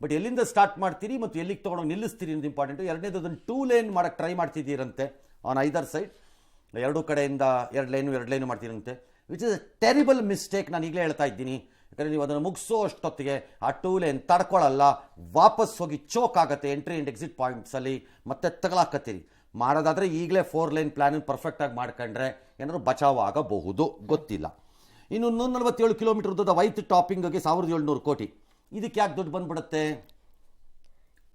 But ಎಲ್ಲಿಂದ ಸ್ಟಾರ್ಟ್ ಮಾಡ್ತೀರಿ ಮತ್ತು ಎಲ್ಲಿಗೆ ತೊಗೊಂಡು ನಿಲ್ಲಿಸ್ತೀರಿ ಅನ್ನೋದು ಇಂಪಾರ್ಟೆಂಟು. ಎರಡನೇದು ಅದನ್ನು 2 ಲೇನ್ ಮಾಡೋಕ್ಕೆ ಟ್ರೈ ಮಾಡ್ತಿದ್ದೀರಂತೆ ಆನ್ ಐದರ್ ಸೈಡ್. 2 ಕಡೆಯಿಂದ 2 ಲೈನು ಮಾಡ್ತೀರಂತೆ, which is a terrible mistake. ನಾನು ಈಗಲೇ ಹೇಳ್ತಾ ಇದ್ದೀನಿ. ಯಾಕಂದರೆ ನೀವು ಅದನ್ನು ಮುಗಿಸೋ ಅಷ್ಟೊತ್ತಿಗೆ ಆ 2 ಲೇನ್ ತಡ್ಕೊಳ್ಳಲ್ಲ, ವಾಪಸ್ ಹೋಗಿ ಚೋಕ್ ಆಗುತ್ತೆ ಎಂಟ್ರಿ ಆ್ಯಂಡ್ ಎಕ್ಸಿಟ್ ಪಾಯಿಂಟ್ಸಲ್ಲಿ, ಮತ್ತೆ ತಗೊಳಕತ್ತೀರಿ. ಮಾಡೋದಾದರೆ ಈಗಲೇ 4 ಲೈನ್ ಪ್ಲ್ಯಾನ್ ಪರ್ಫೆಕ್ಟಾಗಿ ಮಾಡ್ಕೊಂಡ್ರೆ ಏನಾದ್ರು ಬಚಾವ್ ಆಗಬಹುದು, ಗೊತ್ತಿಲ್ಲ. ಇನ್ನು 147 ಕಿಲೋಮೀಟರ್ ಉದ್ದದ ವೈಟ್ ಟಾಪಿಂಗ್ಗೆ 1700 ಕೋಟಿ. ಇದಕ್ಕೆ ಯಾಕೆ ದುಡ್ಡು ಬಂದ್ಬಿಡುತ್ತೆ?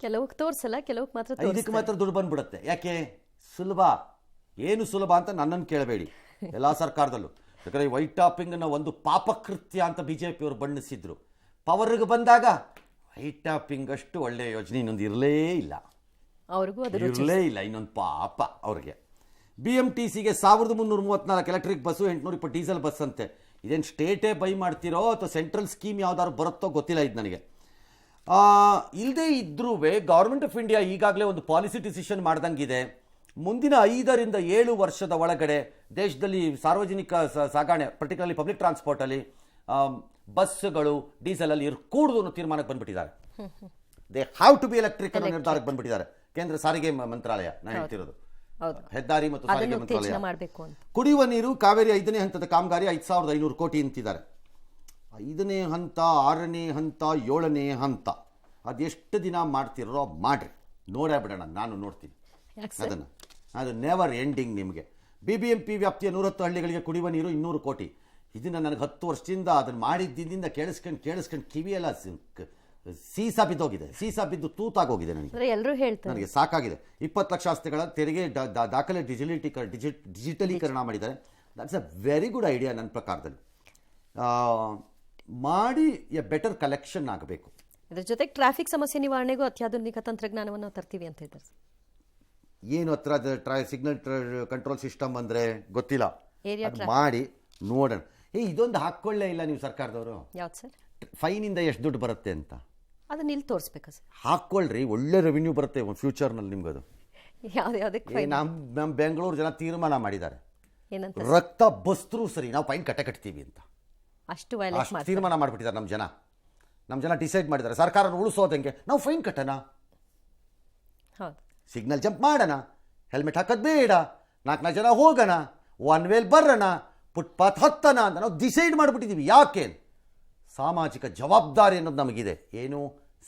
ಕೆಲವಕ್ಕೆ ತೋರಿಸಲ್ಲ, ಕೆಲವಕ್ಕೆ ಮಾತ್ರ ಇದಕ್ಕೆ ಮಾತ್ರ ದುಡ್ಡು ಬಂದ್ಬಿಡುತ್ತೆ. ಯಾಕೆ? ಸುಲಭ. ಏನು ಸುಲಭ ಅಂತ ನನ್ನನ್ನು ಕೇಳಬೇಡಿ, ಎಲ್ಲ ಸರ್ಕಾರದಲ್ಲೂ. ಯಾಕಂದರೆ ಈ ವೈಟ್ ಟಾಪಿಂಗನ್ನು ಒಂದು ಪಾಪಕೃತ್ಯ ಅಂತ BJP ಅವರು ಬಣ್ಣಿಸಿದ್ರು. ಪವರ್ಗೆ ಬಂದಾಗ ವೈಟ್ ಟಾಪಿಂಗ್ ಅಷ್ಟು ಒಳ್ಳೆಯ ಯೋಜನೆ ಇನ್ನೊಂದು ಇರಲೇ ಇಲ್ಲ, ಅವ್ರಿಗೂ ಇರಲೇ ಇಲ್ಲ. ಇನ್ನೊಂದು ಪಾಪ ಅವ್ರಿಗೆ. BMTCಗೆ 1334 ಎಲೆಕ್ಟ್ರಿಕ್ ಬಸ್ಸು, 820 ಡೀಸೆಲ್ ಬಸ್ ಅಂತೆ. ಇದೇನು ಸ್ಟೇಟೇ ಬೈ ಮಾಡ್ತಿರೋ ಅಥವಾ ಸೆಂಟ್ರಲ್ ಸ್ಕೀಮ್ ಯಾವ್ದಾದ್ರು ಬರುತ್ತೋ ಗೊತ್ತಿಲ್ಲ ಇದು ನನಗೆ. ಇಲ್ಲದೇ ಇದ್ರೂ ಗೌರ್ಮೆಂಟ್ ಆಫ್ ಇಂಡಿಯಾ ಈಗಾಗಲೇ ಒಂದು ಪಾಲಿಸಿ ಡಿಸಿಷನ್ ಮಾಡ್ದಂಗಿದೆ. ಮುಂದಿನ 5ರಿಂದ 7 ವರ್ಷದ ಒಳಗಡೆ ದೇಶದಲ್ಲಿ ಸಾರ್ವಜನಿಕ ಸಾಗಣೆ, ಪರ್ಟಿಕ್ಯುಲರ್ಲಿ ಪಬ್ಲಿಕ್ ಟ್ರಾನ್ಸ್ಪೋರ್ಟಲ್ಲಿ ಬಸ್ಸುಗಳು ಡೀಸೆಲಲ್ಲಿ ಇರ್ಕೂಡ್ದು ಅನ್ನೋ ತೀರ್ಮಾನಕ್ಕೆ ಬಂದ್ಬಿಟ್ಟಿದ್ದಾರೆ. They have to be electric ಅನ್ನೋ ನಿರ್ಧಾರಕ್ಕೆ ಬಂದ್ಬಿಟ್ಟಿದ್ದಾರೆ ಕೇಂದ್ರ ಸಾರಿಗೆ ಮಂತ್ರಾಲಯ. ನಾನು ಹೇಳ್ತಿರೋದು ಹೆದ್ದಾರಿ ಮತ್ತು ಸಾರಿಗೆ ಮಂತ್ರಾಲಯ. ಕುಡಿಯುವ ನೀರು ಕಾವೇರಿ 5ನೇ ಹಂತದ ಕಾಮಗಾರಿ 5500 ಕೋಟಿ ಅಂತಿದ್ದಾರೆ. 5ನೇ ಹಂತ, 6ನೇ ಹಂತ, 7ನೇ ಹಂತ ಅದೆಷ್ಟು ದಿನ ಮಾಡ್ತಿರೋ ಮಾಡ್ರಿ, ನೋಡೇ ಬಿಡೋಣ. ನಾನು ನೋಡ್ತೀನಿ ಅದನ್ನು. ಅದು ನೆವರ್ ಎಂಡಿಂಗ್. ನಿಮಗೆ BBMP ವ್ಯಾಪ್ತಿಯ 110 ಹಳ್ಳಿಗಳಿಗೆ ಕುಡಿಯುವ ನೀರು 200 ಕೋಟಿ. ಇದನ್ನು ನನಗೆ 10 ವರ್ಷದಿಂದ ಅದನ್ನು ಮಾಡಿದ್ದರಿಂದ ಕೇಳಿಸ್ಕೊಂಡು ಕಿವಿಯೆಲ್ಲ ಸೀಸಾ ಬಿದ್ದೋಗಿದೆ, ಸೀಸಾ ಬಿದ್ದು ತೂತಾಗೋಗಿದೆ. ನನಗೆ ಸಾಕಾಗಿದೆ. 20 ಲಕ್ಷ ಆಸ್ತಿಗಳ ತೆರಿಗೆ ದಾಖಲೆ ಡಿಜಿಟಲೀಕರಣ ಮಾಡಿದ್ದಾರೆ. That's a very good idea ನನ್ನ ಪ್ರಕಾರದಲ್ಲಿ. ಮಾಡಿ ಎ ಬೆಟರ್ ಕಲೆಕ್ಷನ್ ಆಗಬೇಕು. ಇದರ ಜೊತೆಗೆ ಟ್ರಾಫಿಕ್ ಸಮಸ್ಯೆ ನಿವಾರಣೆಗೂ ಅತ್ಯಾಧುನಿಕ ತಂತ್ರಜ್ಞಾನವನ್ನು ತರ್ತೀವಿ ಅಂತ ಇದ್ದಾರೆ. ಏನು ಹತ್ರ ಸಿಗ್ನಲ್ ಕಂಟ್ರೋಲ್ ಸಿಸ್ಟಮ್ ಅಂದರೆ ಗೊತ್ತಿಲ್ಲ, ಮಾಡಿ ನೋಡೋಣ. ಇದೊಂದು ಹಾಕ್ಕೊಳ್ಳೇ ಇಲ್ಲ ನೀವು ಸರ್ಕಾರದವರು. ಯಾವ್ದು ಸರ್? ಫೈನಿಂದ ಎಷ್ಟು ದುಡ್ಡು ಬರುತ್ತೆ ಅಂತ ಅದನ್ನ ಇಲ್ಲಿ ತೋರಿಸ್ಬೇಕಾ ಸರ್? ಹಾಕ್ಕೊಳ್ರಿ, ಒಳ್ಳೆ ರೆವಿನ್ಯೂ ಬರುತ್ತೆ ಒಂದು ಫ್ಯೂಚರ್ನಲ್ಲಿ ನಿಮ್ಗದು. ನಮ್ಮ ಬೆಂಗಳೂರು ಜನ ತೀರ್ಮಾನ ಮಾಡಿದ್ದಾರೆ, ರಕ್ತ ಬಸ್ತರೂ ಸರಿ ನಾವು ಫೈನ್ ಕಟ್ತೀವಿ ಅಂತ. ಅಷ್ಟು ತೀರ್ಮಾನ ಮಾಡಿಬಿಟ್ಟಿದ್ದಾರೆ ನಮ್ಮ ಜನ ಡಿಸೈಡ್ ಮಾಡಿದ್ದಾರೆ. ಸರ್ಕಾರ ಉಳಿಸೋದಂಗೆ ನಾವು ಫೈನ್ ಕಟ್ಟೋಣ, ಸಿಗ್ನಲ್ ಜಂಪ್ ಮಾಡೋಣ, ಹೆಲ್ಮೆಟ್ ಹಾಕೋದು ಬೇಡ, 4 ಜನ ಹೋಗೋಣ, ಒನ್ ವೇಲ್ ಬರೋಣ, ಫುಟ್ಪಾತ್ ಹತ್ತನ ಅಂತ ನಾವು ಡಿಸೈಡ್ ಮಾಡಿಬಿಟ್ಟಿದ್ದೀವಿ. ಯಾಕೆ? ಸಾಮಾಜಿಕ ಜವಾಬ್ದಾರಿ ಅನ್ನೋದು ನಮಗಿದೆ. ಏನು?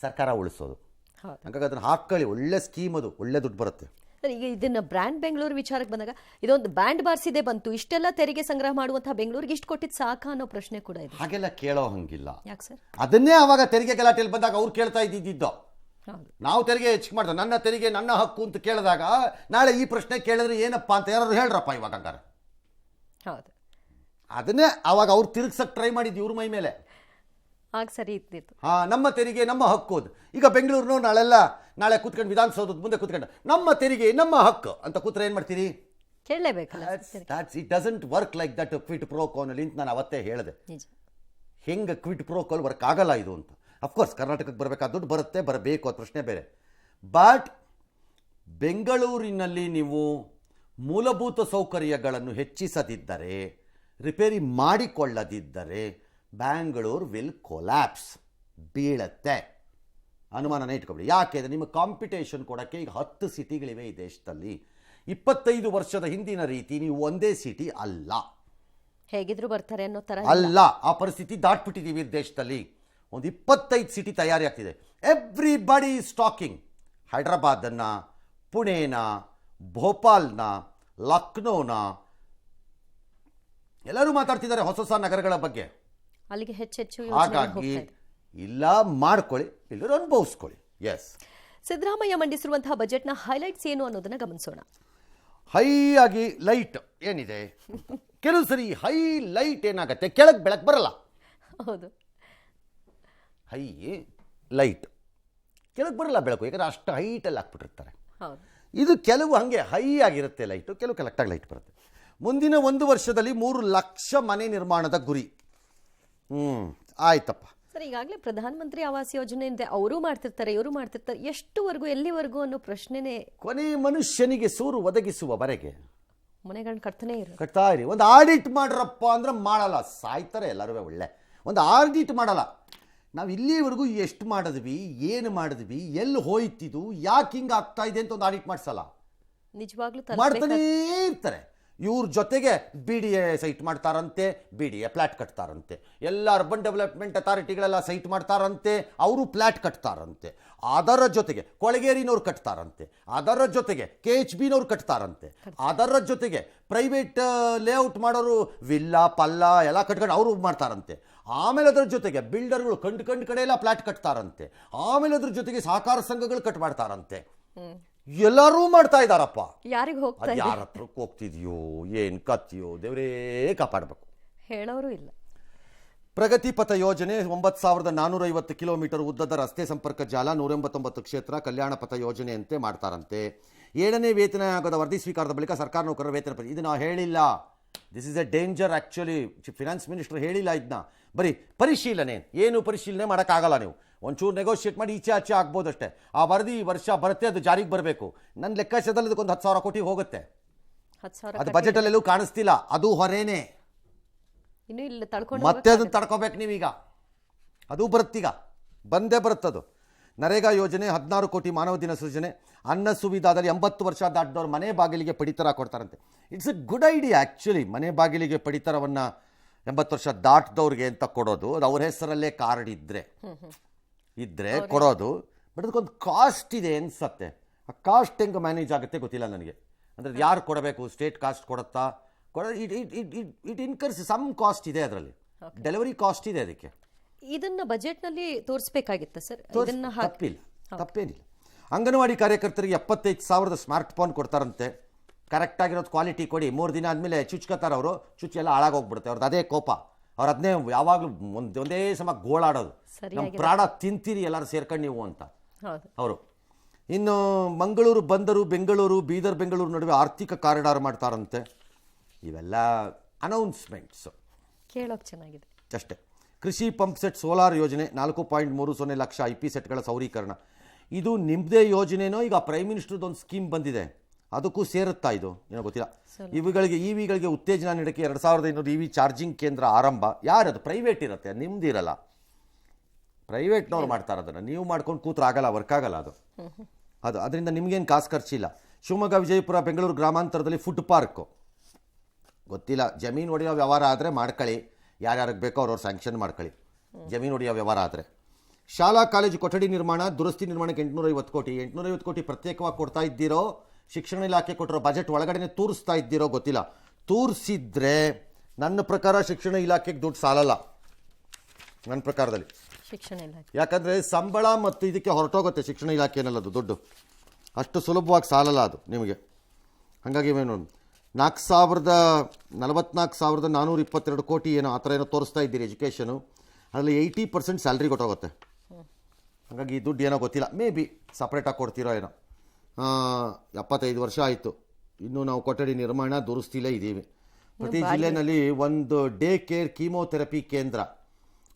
ಸರ್ಕಾರ ಉಳಿಸೋದು. ಹಾಗಾಗಿ ಅದನ್ನು ಹಾಕ್ಕೊಳ್ಳಿ, ಒಳ್ಳೆ ಸ್ಕೀಮ್, ಅದು ಒಳ್ಳೆ ದುಡ್ಡು ಬರುತ್ತೆ. ಈಗ ಇದನ್ನ ಬ್ರ್ಯಾಂಡ್ ಬೆಂಗಳೂರು ವಿಚಾರಕ್ಕೆ ಬಂದಾಗ ಇದೊಂದು ಬ್ಯಾಂಡ್ ಬಾರಿಸಿದೆ ಬಂತು, ಇಷ್ಟೆಲ್ಲ ತೆರಿಗೆ ಸಂಗ್ರಹ ಮಾಡುವಂತಹ ಬೆಂಗಳೂರಿಗೆ ಇಷ್ಟು ಕೊಟ್ಟಿದ್ದು ಸಾಕಾ ಅನ್ನೋ ಪ್ರಶ್ನೆ ಕೂಡ ಇದೆ. ಹಾಗೆಲ್ಲ ಕೇಳೋ ಹಂಗಿಲ್ಲ. ಯಾಕೆ ಸರ್? ಅದನ್ನೇ ಅವಾಗ ತೆರಿಗೆ ಗಲಾಟೆಯಲ್ಲಿ ಬಂದಾಗ ಅವ್ರು ಕೇಳ್ತಾ ಇದ್ದಿದ್ದು, ನಾವು ತೆರಿಗೆ ಹೆಚ್ಚಿಗೆ ಮಾಡ್ದೆ, ನನ್ನ ತೆರಿಗೆ ನನ್ನ ಹಕ್ಕು ಅಂತ ಕೇಳಿದಾಗ ನಾಳೆ ಈ ಪ್ರಶ್ನೆ ಕೇಳಿದ್ರೆ ಏನಪ್ಪಾ ಅಂತ ಯಾರು ಹೇಳ್ರಪ್ಪ ಇವಾಗ ಹಂಗಾರೆ. ಹೌದು, ಅದನ್ನೇ ಅವಾಗ ಅವ್ರು ತಿರುಗ್ಸಕ್ಕೆ ಟ್ರೈ ಮಾಡಿದ್ದು ಇವ್ರ ಮೈ ಮೇಲೆ. ಆಗ ಸರಿ ಇದ್ದಿತ್ತು. ನಮ್ಮ ತೆರಿಗೆ ನಮ್ಮ ಹಕ್ಕು. ಈಗ ಬೆಂಗಳೂರಿನ ನಾಳೆ ಕೂತ್ಕೊಂಡು ವಿಧಾನಸೌಧದ ಮುಂದೆ ಕೂತ್ಕೊಂಡು ನಮ್ಮ ತೆರಿಗೆ ನಮ್ಮ ಹಕ್ಕು ಅಂತ ಕೂತ್ರೆ ಏನು ಮಾಡ್ತೀರಿ? ಕೇಳಲೇಬೇಕಲ್ಲ. It doesn't work like that quid pro ಕೋನಲ್ಲಿ ಅಂತ ನಾನು ಅವತ್ತೇ ಹೇಳಿದೆ. ಹೆಂಗೆ ಕ್ವಿಟ್ ಪ್ರೋ ಕೋಲ್ ವರ್ಕ್ ಆಗಲ್ಲ ಇದು ಅಂತ. ಅಫ್ಕೋರ್ಸ್ ಕರ್ನಾಟಕಕ್ಕೆ ಬರಬೇಕಾದ ದುಡ್ಡು ಬರುತ್ತೆ, ಬರಬೇಕು, ಅದು ಪ್ರಶ್ನೆ ಬೇರೆ. ಬಟ್ ಬೆಂಗಳೂರಿನಲ್ಲಿ ನೀವು ಮೂಲಭೂತ ಸೌಕರ್ಯಗಳನ್ನು ಹೆಚ್ಚಿಸದಿದ್ದರೆ, ರಿಪೇರಿ ಮಾಡಿಕೊಳ್ಳದಿದ್ದರೆ ಬ್ಯಾಂಗ್ಳೂರ್ ವಿಲ್ ಕೊಲ್ಯಾಪ್ಸ್, ಬೀಳತ್ತೆ. ಅನುಮಾನನೇ ಇಟ್ಕೊಬಿಡಿ. ಯಾಕೆ ಅಂದರೆ ನಿಮ್ಮ ಕಾಂಪಿಟೇಷನ್ ಕೊಡೋಕ್ಕೆ ಈಗ 10 ಸಿಟಿಗಳಿವೆ ಈ ದೇಶದಲ್ಲಿ. 25 ವರ್ಷದ ಹಿಂದಿನ ರೀತಿ ನೀವು ಒಂದೇ ಸಿಟಿ ಅಲ್ಲ, ಹೇಗಿದ್ರು ಬರ್ತಾರೆ ಅನ್ನೋ ಥರ ಅಲ್ಲ. ಆ ಪರಿಸ್ಥಿತಿ ದಾಟ್ಬಿಟ್ಟಿದ್ದೀವಿ ದೇಶದಲ್ಲಿ. ಒಂದು 25 ಸಿಟಿ ತಯಾರಿ ಆಗ್ತಿದೆ. Everybody is talking. ಹೈದ್ರಾಬಾದನ್ನು, ಪುಣೆನ, ಭೋಪಾಲ್ನ, ಲಕ್ನೋನ, ಎಲ್ಲರೂ ಮಾತಾಡ್ತಿದ್ದಾರೆ ಹೊಸ ಹೊಸ ನಗರಗಳ ಬಗ್ಗೆ. ಅಲ್ಲಿಗೆ ಹೆಚ್ಚೆಚ್ಚು. ಹಾಗಾಗಿ ಇಲ್ಲ ಮಾಡ್ಕೊಳ್ಳಿ, ಎಲ್ಲರೂ ಅನುಭವಿಸ್ಕೊಳ್ಳಿ. ಎಸ್, ಸಿದ್ದರಾಮಯ್ಯ ಮಂಡಿಸಿರುವಂತಹ ಬಜೆಟ್ನ ಹೈಲೈಟ್ಸ್ ಏನು ಅನ್ನೋದನ್ನ ಗಮನಿಸೋಣ. ಹೈ ಆಗಿ ಲೈಟ್ ಏನಿದೆ, ಕೆಲವು ಸರಿ ಹೈ ಲೈಟ್ ಏನಾಗತ್ತೆ, ಕೆಳಗೆ ಬೆಳಕು ಬರಲ್ಲ. ಹೌದು, ಹೈ ಲೈಟ್ ಕೆಳಗೆ ಬರಲ್ಲ ಬೆಳಕು, ಯಾಕಂದ್ರೆ ಅಷ್ಟು ಹೈಟಲ್ಲಿ ಹಾಕ್ಬಿಟ್ಟಿರ್ತಾರೆ. ಇದು ಕೆಲವು ಹಾಗೆ ಹೈ ಆಗಿರುತ್ತೆ ಲೈಟು, ಕೆಲವು ಕರೆಕ್ಟಾಗಿ ಲೈಟ್ ಬರುತ್ತೆ. ಮುಂದಿನ 1 ವರ್ಷದಲ್ಲಿ 3 ಲಕ್ಷ ಮನೆ ನಿರ್ಮಾಣದ ಗುರಿ. ಆಯ್ತಪ್ಪ ಸರ್, ಈಗಾಗಲೇ ಪ್ರಧಾನಮಂತ್ರಿ ಆವಾಸ್ ಯೋಜನೆ ಇದೆ, ಅವರು ಮಾಡ್ತಿರ್ತಾರೆ, ಇವರು ಮಾಡ್ತಿರ್ತಾರೆ, ಎಷ್ಟುವರೆಗೂ ಎಲ್ಲಿವರೆಗೂ ಅನ್ನೋ ಪ್ರಶ್ನೆನೇ. ಕೊನೆ ಮನುಷ್ಯನಿಗೆ ಸೂರು ಒದಗಿಸುವವರೆಗೆ ಮನೆಗಳನ್ನ ಕಟ್ತಾ ಇರಿ. ಒಂದು ಆಡಿಟ್ ಮಾಡ್ರಪ್ಪ ಅಂದ್ರೆ ಮಾಡಲ್ಲ, ಸಾಯ್ತಾರೆ ಎಲ್ಲರೂ. ಒಳ್ಳೆ ಒಂದು ಆಡಿಟ್ ಮಾಡಲ್ಲ. ನಾವು ಇಲ್ಲಿವರೆಗೂ ಎಷ್ಟು ಮಾಡಿದ್ವಿ, ಏನು ಮಾಡಿದ್ವಿ, ಎಲ್ಲಿ ಹೋಯ್ತಿದ್ದು, ಯಾಕೆ ಹಿಂಗೆ ಆಗ್ತಾ ಇದೆ ಅಂತ ಒಂದು ಆಡಿಟ್ ಮಾಡಿಸಲ್ಲ. ನಿಜವಾಗ್ಲೂ ಮಾಡ್ತಾನೇ ಇರ್ತಾರೆ. ಇವ್ರ ಜೊತೆಗೆ BDA ಸೈಟ್ ಮಾಡ್ತಾರಂತೆ, BDA ಫ್ಲ್ಯಾಟ್ ಕಟ್ತಾರಂತೆ. ಎಲ್ಲ ಅರ್ಬನ್ ಡೆವಲಪ್ಮೆಂಟ್ ಅಥಾರಿಟಿಗಳೆಲ್ಲ ಸೈಟ್ ಮಾಡ್ತಾರಂತೆ, ಅವರು ಫ್ಲ್ಯಾಟ್ ಕಟ್ತಾರಂತೆ. ಅದರ ಜೊತೆಗೆ ಕೊಳಗೇರಿನವ್ರು ಕಟ್ತಾರಂತೆ, ಅದರ ಜೊತೆಗೆ KHBನವ್ರು ಕಟ್ತಾರಂತೆ, ಅದರ ಜೊತೆಗೆ ಪ್ರೈವೇಟ್ ಲೇಔಟ್ ಮಾಡೋರು ವಿಲ್ಲಾ ಪಲ್ಲ ಎಲ್ಲ ಕಟ್ಕೊಂಡು ಅವರು ಮಾಡ್ತಾರಂತೆ. ಆಮೇಲೆ ಅದರ ಜೊತೆಗೆ ಬಿಲ್ಡರ್ಗಳು ಕಂಡು ಕಡೆ ಎಲ್ಲ ಫ್ಲ್ಯಾಟ್ ಕಟ್ತಾರಂತೆ. ಆಮೇಲೆ ಅದ್ರ ಜೊತೆಗೆ ಸಹಕಾರ ಸಂಘಗಳು ಕಟ್ ಮಾಡ್ತಾರಂತೆ. ಎಲ್ಲರೂ ಮಾಡ್ತಾ ಇದ್ದಾರಪ್ಪ. ಯಾರಿಗೆ ಹೋಗ್ತಾ ಯಾರ ಹತ್ರಕ್ಕೆ ಹೋಗ್ತಿದ್ಯೋ, ಏನು ಕತ್ತಿಯೋ, ದೇವರೇ ಕಾಪಾಡಬೇಕು. ಹೇಳೋರು ಇಲ್ಲ. ಪ್ರಗತಿ ಪಥ ಯೋಜನೆ 9450 ಕಿಲೋಮೀಟರ್ ಉದ್ದದ ರಸ್ತೆ ಸಂಪರ್ಕ ಜಾಲ, 189 ಕ್ಷೇತ್ರ ಕಲ್ಯಾಣ ಪಥ ಯೋಜನೆಯಂತೆ ಮಾಡ್ತಾರಂತೆ. 7ನೇ ವೇತನ ಆಯೋಗದ ವರದಿ ಸ್ವೀಕಾರದ ಬಳಿಕ ಸರ್ಕಾರ ನೌಕರರ ವೇತನ ಇದು ನಾವು ಹೇಳಿಲ್ಲ. This is A danger. Actually finance minister ಹೇಳಿಲ್ಲ ಇದನ್ನ. ಬರೀ ಪರಿಶೀಲನೆ, ಏನು ಪರಿಶೀಲನೆ ಮಾಡೋಕ್ಕಾಗಲ್ಲ. ನೀವು ಒಂಚೂರು ನೆಗೋಷಿಯೇಟ್ ಮಾಡಿ ಈಚೆ ಆಚೆ ಆಗ್ಬೋದಷ್ಟೇ. ಆ ವರದಿ ವರ್ಷ ಬರುತ್ತೆ, ಅದು ಜಾರಿಗೆ ಬರಬೇಕು. ನನ್ನ ಲೆಕ್ಕಾಚಾರದಲ್ಲಿ ಅದಕ್ಕೊಂದು 10,000 ಕೋಟಿ ಹೋಗುತ್ತೆ. ಅದು ಬಜೆಟಲ್ಲೆಲ್ಲೂ ಕಾಣಿಸ್ತಿಲ್ಲ, ಅದು ಹೊರೇನೆ. ಮತ್ತೆ ಅದನ್ನು ತಡ್ಕೋಬೇಕು ನೀವೀಗ. ಅದು ಬರುತ್ತೀಗ, ಬಂದೇ ಬರುತ್ತದು. ನರೇಗಾ ಯೋಜನೆ 16 ಕೋಟಿ ಮಾನವ ದಿನ ಸೃಜನೆ. ಅನ್ನ ಸುವಿಧಾದಲ್ಲಿ 80 ವರ್ಷ ದಾಟಿದವ್ರು ಮನೆ ಬಾಗಿಲಿಗೆ ಪಡಿತರ ಕೊಡ್ತಾರಂತೆ. It's A good idea actually. ಮನೆ ಬಾಗಿಲಿಗೆ ಪಡಿತರವನ್ನು 80 ವರ್ಷ ದಾಟಿದವ್ರಿಗೆ ಅಂತ ಕೊಡೋದು. ಅದು ಅವ್ರ ಹೆಸರಲ್ಲೇ ಕಾರ್ಡ್ ಇದ್ದರೆ ಕೊಡೋದು. ಬಟ್ ಅದಕ್ಕೊಂದು ಕಾಸ್ಟ್ ಇದೆ ಅನ್ಸತ್ತೆ. ಆ ಕಾಸ್ಟ್ ಹೆಂಗೆ ಮ್ಯಾನೇಜ್ ಆಗುತ್ತೆ ಗೊತ್ತಿಲ್ಲ ನನಗೆ. ಅಂದರೆ ಯಾರು ಕೊಡಬೇಕು, ಸ್ಟೇಟ್ ಕಾಸ್ಟ್ ಕೊಡುತ್ತಾ, ಇಟ್ ಇನ್ಕರ್ಸ್ ಸಮ್ ಕಾಸ್ಟ್ ಇದೆ ಅದರಲ್ಲಿ. ಡೆಲಿವರಿ ಕಾಸ್ಟ್ ಇದೆ ಅದಕ್ಕೆ. ಇದನ್ನ ಬಜೆಟ್ನಲ್ಲಿ ತೋರಿಸಬೇಕಾಗಿತ್ತ ಸರ್? ತಪ್ಪೇನಿಲ್ಲ. ಅಂಗನವಾಡಿ ಕಾರ್ಯಕರ್ತರಿಗೆ 75,000 ಸ್ಮಾರ್ಟ್ ಫೋನ್ ಕೊಡ್ತಾರಂತೆ. ಕರೆಕ್ಟಾಗಿರೋದು ಕ್ವಾಲಿಟಿ ಕೊಡಿ. 3 ದಿನ ಆದಮೇಲೆ ಚುಚ್ಕೋತಾರೆ ಅವರು, ಚುಚ್ಚಿ ಎಲ್ಲ ಹಾಳಾಗೋಗ್ಬಿಡುತ್ತೆ ಅವ್ರದ್ದು. ಅದೇ ಕೋಪ, ಅವ್ರು ಅದನ್ನೇ ಯಾವಾಗಲೂ ಒಂದೇ ಸಮ ಗೋಳಾಡೋದು, ನಮ್ಮ ಪ್ರಾಣ ತಿಂತೀರಿ ಎಲ್ಲರೂ ಸೇರ್ಕೊಂಡು ನೀವು ಅಂತ ಅವರು. ಇನ್ನು ಮಂಗಳೂರು ಬಂದರು, ಬೆಂಗಳೂರು, ಬೀದರ್ ಬೆಂಗಳೂರು ನಡುವೆ ಆರ್ಥಿಕ ಕಾರಿಡಾರ್ ಮಾಡ್ತಾರಂತೆ. ಇವೆಲ್ಲ ಅನೌನ್ಸ್ಮೆಂಟ್ಸ್, ಕೇಳೋಕೆ ಚೆನ್ನಾಗಿದೆ ಅಷ್ಟೇ. ಕೃಷಿ ಪಂಪ್ ಸೆಟ್ ಸೋಲಾರ್ ಯೋಜನೆ 4.30 ಲಕ್ಷ IP ಸೆಟ್ಗಳ ಸೌರೀಕರಣ. ಇದು ನಿಮ್ಮದೇ ಯೋಜನೆನೋ, ಈಗ ಪ್ರೈಮ್ ಮಿನಿಸ್ಟರ್ದು ಒಂದು ಸ್ಕೀಮ್ ಬಂದಿದೆ, ಅದಕ್ಕೂ ಸೇರುತ್ತಾ ಇದು ಏನೋ ಗೊತ್ತಿಲ್ಲ. ಇವಿಗಳಿಗೆ ಉತ್ತೇಜನ ನೀಡೋಕ್ಕೆ 2500 EV ಚಾರ್ಜಿಂಗ್ ಕೇಂದ್ರ ಆರಂಭ. ಯಾರದು? ಪ್ರೈವೇಟ್ ಇರುತ್ತೆ, ನಿಮ್ದಿರಲ್ಲ. ಪ್ರೈವೇಟ್ನವ್ರು ಮಾಡ್ತಾರೆ ಅದನ್ನು. ನೀವು ಮಾಡ್ಕೊಂಡು ಕೂತ್ರೆ ಆಗಲ್ಲ, ವರ್ಕ್ ಆಗಲ್ಲ ಅದು. ಅದರಿಂದ ನಿಮ್ಗೇನು ಕಾಸು ಖರ್ಚಿಲ್ಲ. ಶಿವಮೊಗ್ಗ, ವಿಜಯಪುರ, ಬೆಂಗಳೂರು ಗ್ರಾಮಾಂತರದಲ್ಲಿ ಫುಡ್ ಪಾರ್ಕು. ಗೊತ್ತಿಲ್ಲ, ಜಮೀನು ಹೊಡೆಯೋ ವ್ಯವಹಾರ ಆದರೆ ಮಾಡ್ಕೊಳ್ಳಿ, ಯಾರ್ಯಾರಿಗೆ ಬೇಕೋ ಅವ್ರವ್ರು ಸ್ಯಾಂಕ್ಷನ್ ಮಾಡ್ಕೊಳ್ಳಿ, ಜಮೀನು ಹೊಡೆಯೋ ವ್ಯವಹಾರ ಆದರೆ. ಶಾಲಾ ಕಾಲೇಜು ಕೊಠಡಿ ನಿರ್ಮಾಣ, ದುರಸ್ತಿ ನಿರ್ಮಾಣಕ್ಕೆ 850 ಕೋಟಿ. 850 ಕೋಟಿ ಪ್ರತ್ಯೇಕವಾಗಿ ಕೊಡ್ತಾ ಇದ್ದೀರೋ, ಶಿಕ್ಷಣ ಇಲಾಖೆ ಕೊಟ್ಟಿರೋ ಬಜೆಟ್ ಒಳಗಡೆ ತೂರಿಸ್ತಾ ಇದ್ದೀರೋ ಗೊತ್ತಿಲ್ಲ. ತೂರಿಸಿದ್ರೆ ನನ್ನ ಪ್ರಕಾರ ಶಿಕ್ಷಣ ಇಲಾಖೆಗೆ ದುಡ್ಡು ಸಾಲಲ್ಲ, ನನ್ನ ಪ್ರಕಾರದಲ್ಲಿ. ಶಿಕ್ಷಣ ಇಲಾಖೆ ಯಾಕಂದರೆ ಸಂಬಳ ಮತ್ತು ಇದಕ್ಕೆ ಹೊರಟೋಗುತ್ತೆ ಶಿಕ್ಷಣ ಇಲಾಖೆನಲ್ಲದು ದುಡ್ಡು, ಅಷ್ಟು ಸುಲಭವಾಗಿ ಸಾಲಲ್ಲ ಅದು ನಿಮಗೆ. ಹಾಗಾಗಿ ಏನು 44,422 ಕೋಟಿ ಏನೋ ಆ ಥರ ಏನೋ ತೋರಿಸ್ತಾ ಇದ್ದೀರಿ ಎಜುಕೇಷನು, ಅದರಲ್ಲಿ 80% ಸ್ಯಾಲ್ರಿ ಕೊಟ್ಟೋಗುತ್ತೆ. ಹಾಗಾಗಿ ಈ ದುಡ್ಡು ಏನೋ ಗೊತ್ತಿಲ್ಲ, ಮೇ ಬಿ ಸಪ್ರೇಟಾಗಿ ಕೊಡ್ತಿರೋ ಏನೋ. 75 ವರ್ಷ ಆಯಿತು, ಇನ್ನೂ ನಾವು ಕೊಠಡಿ ನಿರ್ಮಾಣ ದುರಸ್ತಿಲೇ ಇದ್ದೀವಿ. ಪ್ರತಿ ಜಿಲ್ಲೆಯಲ್ಲಿ ಒಂದು ಡೇ ಕೇರ್ ಕೀಮೋಥೆರಪಿ ಕೇಂದ್ರ,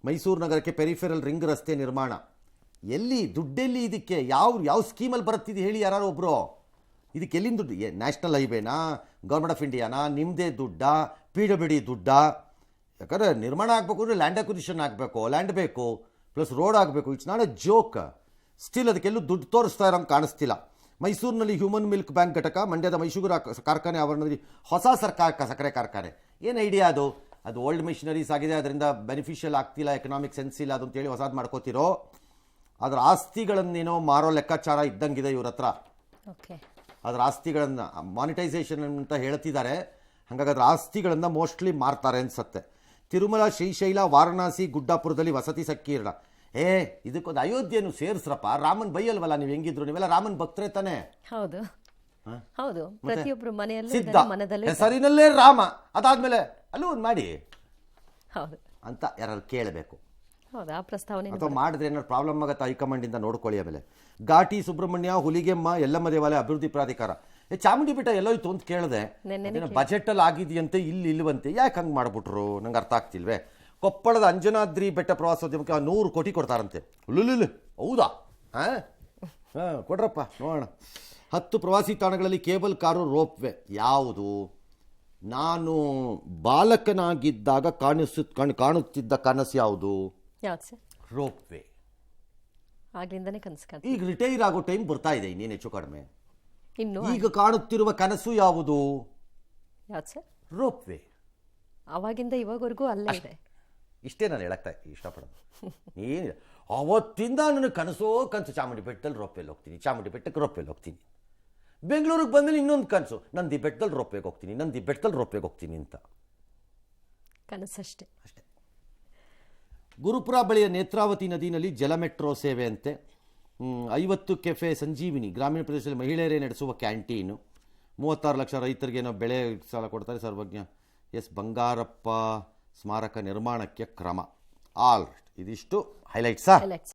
ಮೈಸೂರು ನಗರಕ್ಕೆ ಪೆರಿಫೆರಲ್ ರಿಂಗ್ ರಸ್ತೆ ನಿರ್ಮಾಣ. ಎಲ್ಲಿ ದುಡ್ಡೆಲ್ಲಿ ಇದಕ್ಕೆ? ಯಾವ ಸ್ಕೀಮಲ್ಲಿ ಬರುತ್ತಿದೆ ಹೇಳಿ ಯಾರು ಒಬ್ಬರು? ಇದಕ್ಕೆ ಎಲ್ಲಿಂದ ದುಡ್ಡು? ನ್ಯಾಷನಲ್ ಹೈವೇನಾ, ಗೌರ್ಮೆಂಟ್ ಆಫ್ ಇಂಡಿಯಾನಾ, ನಿಮ್ಮದೇ ದುಡ್ಡಾ, PWD ದುಡ್ಡಾ? ಯಾಕಂದರೆ ನಿರ್ಮಾಣ ಆಗಬೇಕು ಅಂದರೆ ಲ್ಯಾಂಡ್ ಅಕ್ವಿಸಿಷನ್ ಆಗಬೇಕು, ಲ್ಯಾಂಡ್ ಬೇಕು, ಪ್ಲಸ್ ರೋಡ್ ಆಗಬೇಕು. It's not a joke. Still ಅದಕ್ಕೆಲ್ಲೂ ದುಡ್ಡು ತೋರಿಸ್ತಾ ಇರೋಂಗೆ ಕಾಣಿಸ್ತಿಲ್ಲ. ಮೈಸೂರಿನಲ್ಲಿ ಹ್ಯೂಮನ್ ಮಿಲ್ಕ್ ಬ್ಯಾಂಕ್ ಘಟಕ, ಮಂಡ್ಯದ ಮೈಸೂರು ಕಾರ್ಖಾನೆ ಆವರಣದಲ್ಲಿ ಹೊಸ ಸಕ್ಕರೆ ಕಾರ್ಖಾನೆ. ಏನು ಐಡಿಯಾ ಅದು? ಅದು ಓಲ್ಡ್ ಮಿಷನರೀಸ್ ಆಗಿದೆ, ಅದರಿಂದ ಬೆನಿಫಿಷಿಯಲ್ ಆಗ್ತಿಲ್ಲ, ಎಕನಾಮಿಕ್ ಸೆನ್ಸ್ ಇಲ್ಲ ಅದು ಅಂತೇಳಿ ಹೊಸದು ಮಾಡ್ಕೋತಿರೋ, ಅದರ ಆಸ್ತಿಗಳನ್ನೇನೋ ಮಾರೋ ಲೆಕ್ಕಾಚಾರ ಇದ್ದಂಗಿದೆ ಇವ್ರ ಹತ್ರ. ಓಕೆ, ಅದರ ಆಸ್ತಿಗಳನ್ನು ಮಾನಿಟೈಸೇಷನ್ ಅಂತ ಹೇಳ್ತಿದ್ದಾರೆ. ಹಾಗಾಗಿ ಅದರ ಆಸ್ತಿಗಳನ್ನು ಮೋಸ್ಟ್ಲಿ ಮಾರ್ತಾರೆ ಅನ್ಸುತ್ತೆ. ತಿರುಮಲ, ಶ್ರೀಶೈಲ, ವಾರಣಾಸಿ, ಗುಡ್ಡಾಪುರದಲ್ಲಿ ವಸತಿ ಸಂಕೀರ್ಣ. ಇದಕ್ಕೊಂದು ಅಯೋಧ್ಯೆಯನ್ನು ಸೇರಿಸ್ರಪ್ಪ. ರಾಮನ್ ಬೈಯಲ್ವಲ್ಲ ನೀವು ಹೆಂಗಿದ್ರು? ನೀವೆಲ್ಲ ರಾಮನ್ ಭಕ್ತರೇ ತಾನೆ? ಹೌದು ಹೌದು, ಪ್ರತಿಯೊಬ್ಬರು ಮನೆಯಲ್ಲೂ ಸಿದ್ಧ ಮನದಲ್ಲೂ ಹೆಸರಿನಲ್ಲೇ ರಾಮ, ಅದಾದ್ಮೇಲೆ ಅಲ್ಲೂ ಒಂದು ಮಾಡಿ ಹೌದು ಅಂತ ಯಾರು ಕೇಳಬೇಕು. ಹೌದು, ಆ ಪ್ರಸ್ತಾವನೆ ಅಥವಾ ಮಾಡಿದ್ರೆ ಏನಾದ್ರು ಪ್ರಾಬ್ಲಮ್ ಆಗುತ್ತೆ, ಹೈಕಮಾಂಡಿಂದ ನೋಡ್ಕೊಳ್ಳಿ. ಆಮೇಲೆ ಘಾಟಿ, ಸುಬ್ರಹ್ಮಣ್ಯ, ಹುಲಿಗೆಮ್ಮ, ಯಲ್ಲಮ್ಮ ದೇವಾಲಯ ಅಭಿವೃದ್ಧಿ ಪ್ರಾಧಿಕಾರ. ಚಾಮುಂಡಿ ಬೆಟ್ಟ ಎಲ್ಲೋಯ್ತು ಅಂತ ಕೇಳಿದೆ. ಬಜೆಟಲ್ಲಿ ಆಗಿದೆಯಂತೆ, ಇಲ್ವಂತೆ. ಯಾಕೆ ಹಂಗೆ ಮಾಡ್ಬಿಟ್ರು ನಂಗೆ ಅರ್ಥ ಆಗ್ತಿಲ್ವೇ. ಕೊಪ್ಪಳದ ಅಂಜನಾದ್ರಿ ಬೆಟ್ಟ ಪ್ರವಾಸೋದ್ಯಮಕ್ಕೆ 100 ಕೋಟಿ ಕೊಡ್ತಾರಂತೆ. ಹೌದಾ? ಹಾಂ ಕೊಡ್ರಪ್ಪ ನೋಡೋಣ. 10 ಪ್ರವಾಸಿ ತಾಣಗಳಲ್ಲಿ ಕೇಬಲ್ ಕಾರು, ರೋಪ್ ವೇ. ಯಾವುದು? ನಾನು ಬಾಲಕನಾಗಿದ್ದಾಗ ಕಾಣುತ್ತಿದ್ದ ಕನಸು ಯಾವುದು? Rope way. ಆಗ್ಲಿಂದನೇ ಕನಸು. ಈಗ ರಿಟೈರ್ ಆಗೋ ಟೈಮ್ ಬರ್ತಾ ಇದೆ, ಇನ್ನೇನು ಹೆಚ್ಚು ಕಡಿಮೆ. ಇನ್ನು ಈಗ ಕಾಣುತ್ತಿರುವ ಕನಸು ಯಾವುದು? ಯಾವ್ದು ಸರ್? Rope way. ಅವಾಗಿಂದ ಇವಾಗವರೆಗೂ ಅಲ್ಲೇ ಇದೆ. ಇಷ್ಟೇ ನಾನು ಹೇಳಕ್ತಾ ಇಷ್ಟಪಡೋದು. ಏನಿಲ್ಲ, ಅವತ್ತಿಂದ ನನಗೆ ಕನಸು ಚಾಮುಂಡಿ ಬೆಟ್ಟದಲ್ಲಿ ರೋಪ್ವೇಲಿ ಹೋಗ್ತೀನಿ, ಚಾಮುಂಡಿ ಬೆಟ್ಟಕ್ಕೆ ರೋಪ್ವೇಲಿ ಹೋಗ್ತೀನಿ. ಬೆಂಗಳೂರಿಗೆ ಬಂದಲ್ಲಿ ಇನ್ನೊಂದು ಕನಸು, ನಂದಿ ಬೆಟ್ಟದಲ್ಲಿ ರೋಪ್ವೇಗೆ ಹೋಗ್ತೀನಿ, ನಂದಿ ಬೆಟ್ಟದಲ್ಲಿ ರೋಪ್ವೇಗೆ ಹೋಗ್ತೀನಿ ಅಂತ. ಕನಸಷ್ಟೇ. ಅಷ್ಟೇ. ಗುರುಪುರ ಬಳಿಯ ನೇತ್ರಾವತಿ ನದಿನಲ್ಲಿ ಜಲ ಮೆಟ್ರೋ ಸೇವೆ ಅಂತೆ. 50 ಕೆಫೆ ಸಂಜೀವಿನಿ, ಗ್ರಾಮೀಣ ಪ್ರದೇಶದಲ್ಲಿ ಮಹಿಳೆಯರೇ ನಡೆಸುವ ಕ್ಯಾಂಟೀನು. 36 ಲಕ್ಷ ರೈತರಿಗೆ ಏನೋ ಬೆಳೆ ಸಾಲ ಕೊಡ್ತಾರೆ. ಸರ್ವಜ್ಞ ಎಸ್ ಬಂಗಾರಪ್ಪ ಸ್ಮಾರಕ ನಿರ್ಮಾಣಕ್ಕೆ ಕ್ರಮ. ಆಲ್ ರೈಟ್, ಇದಿಷ್ಟು ಹೈಲೈಟ್ಸಾ?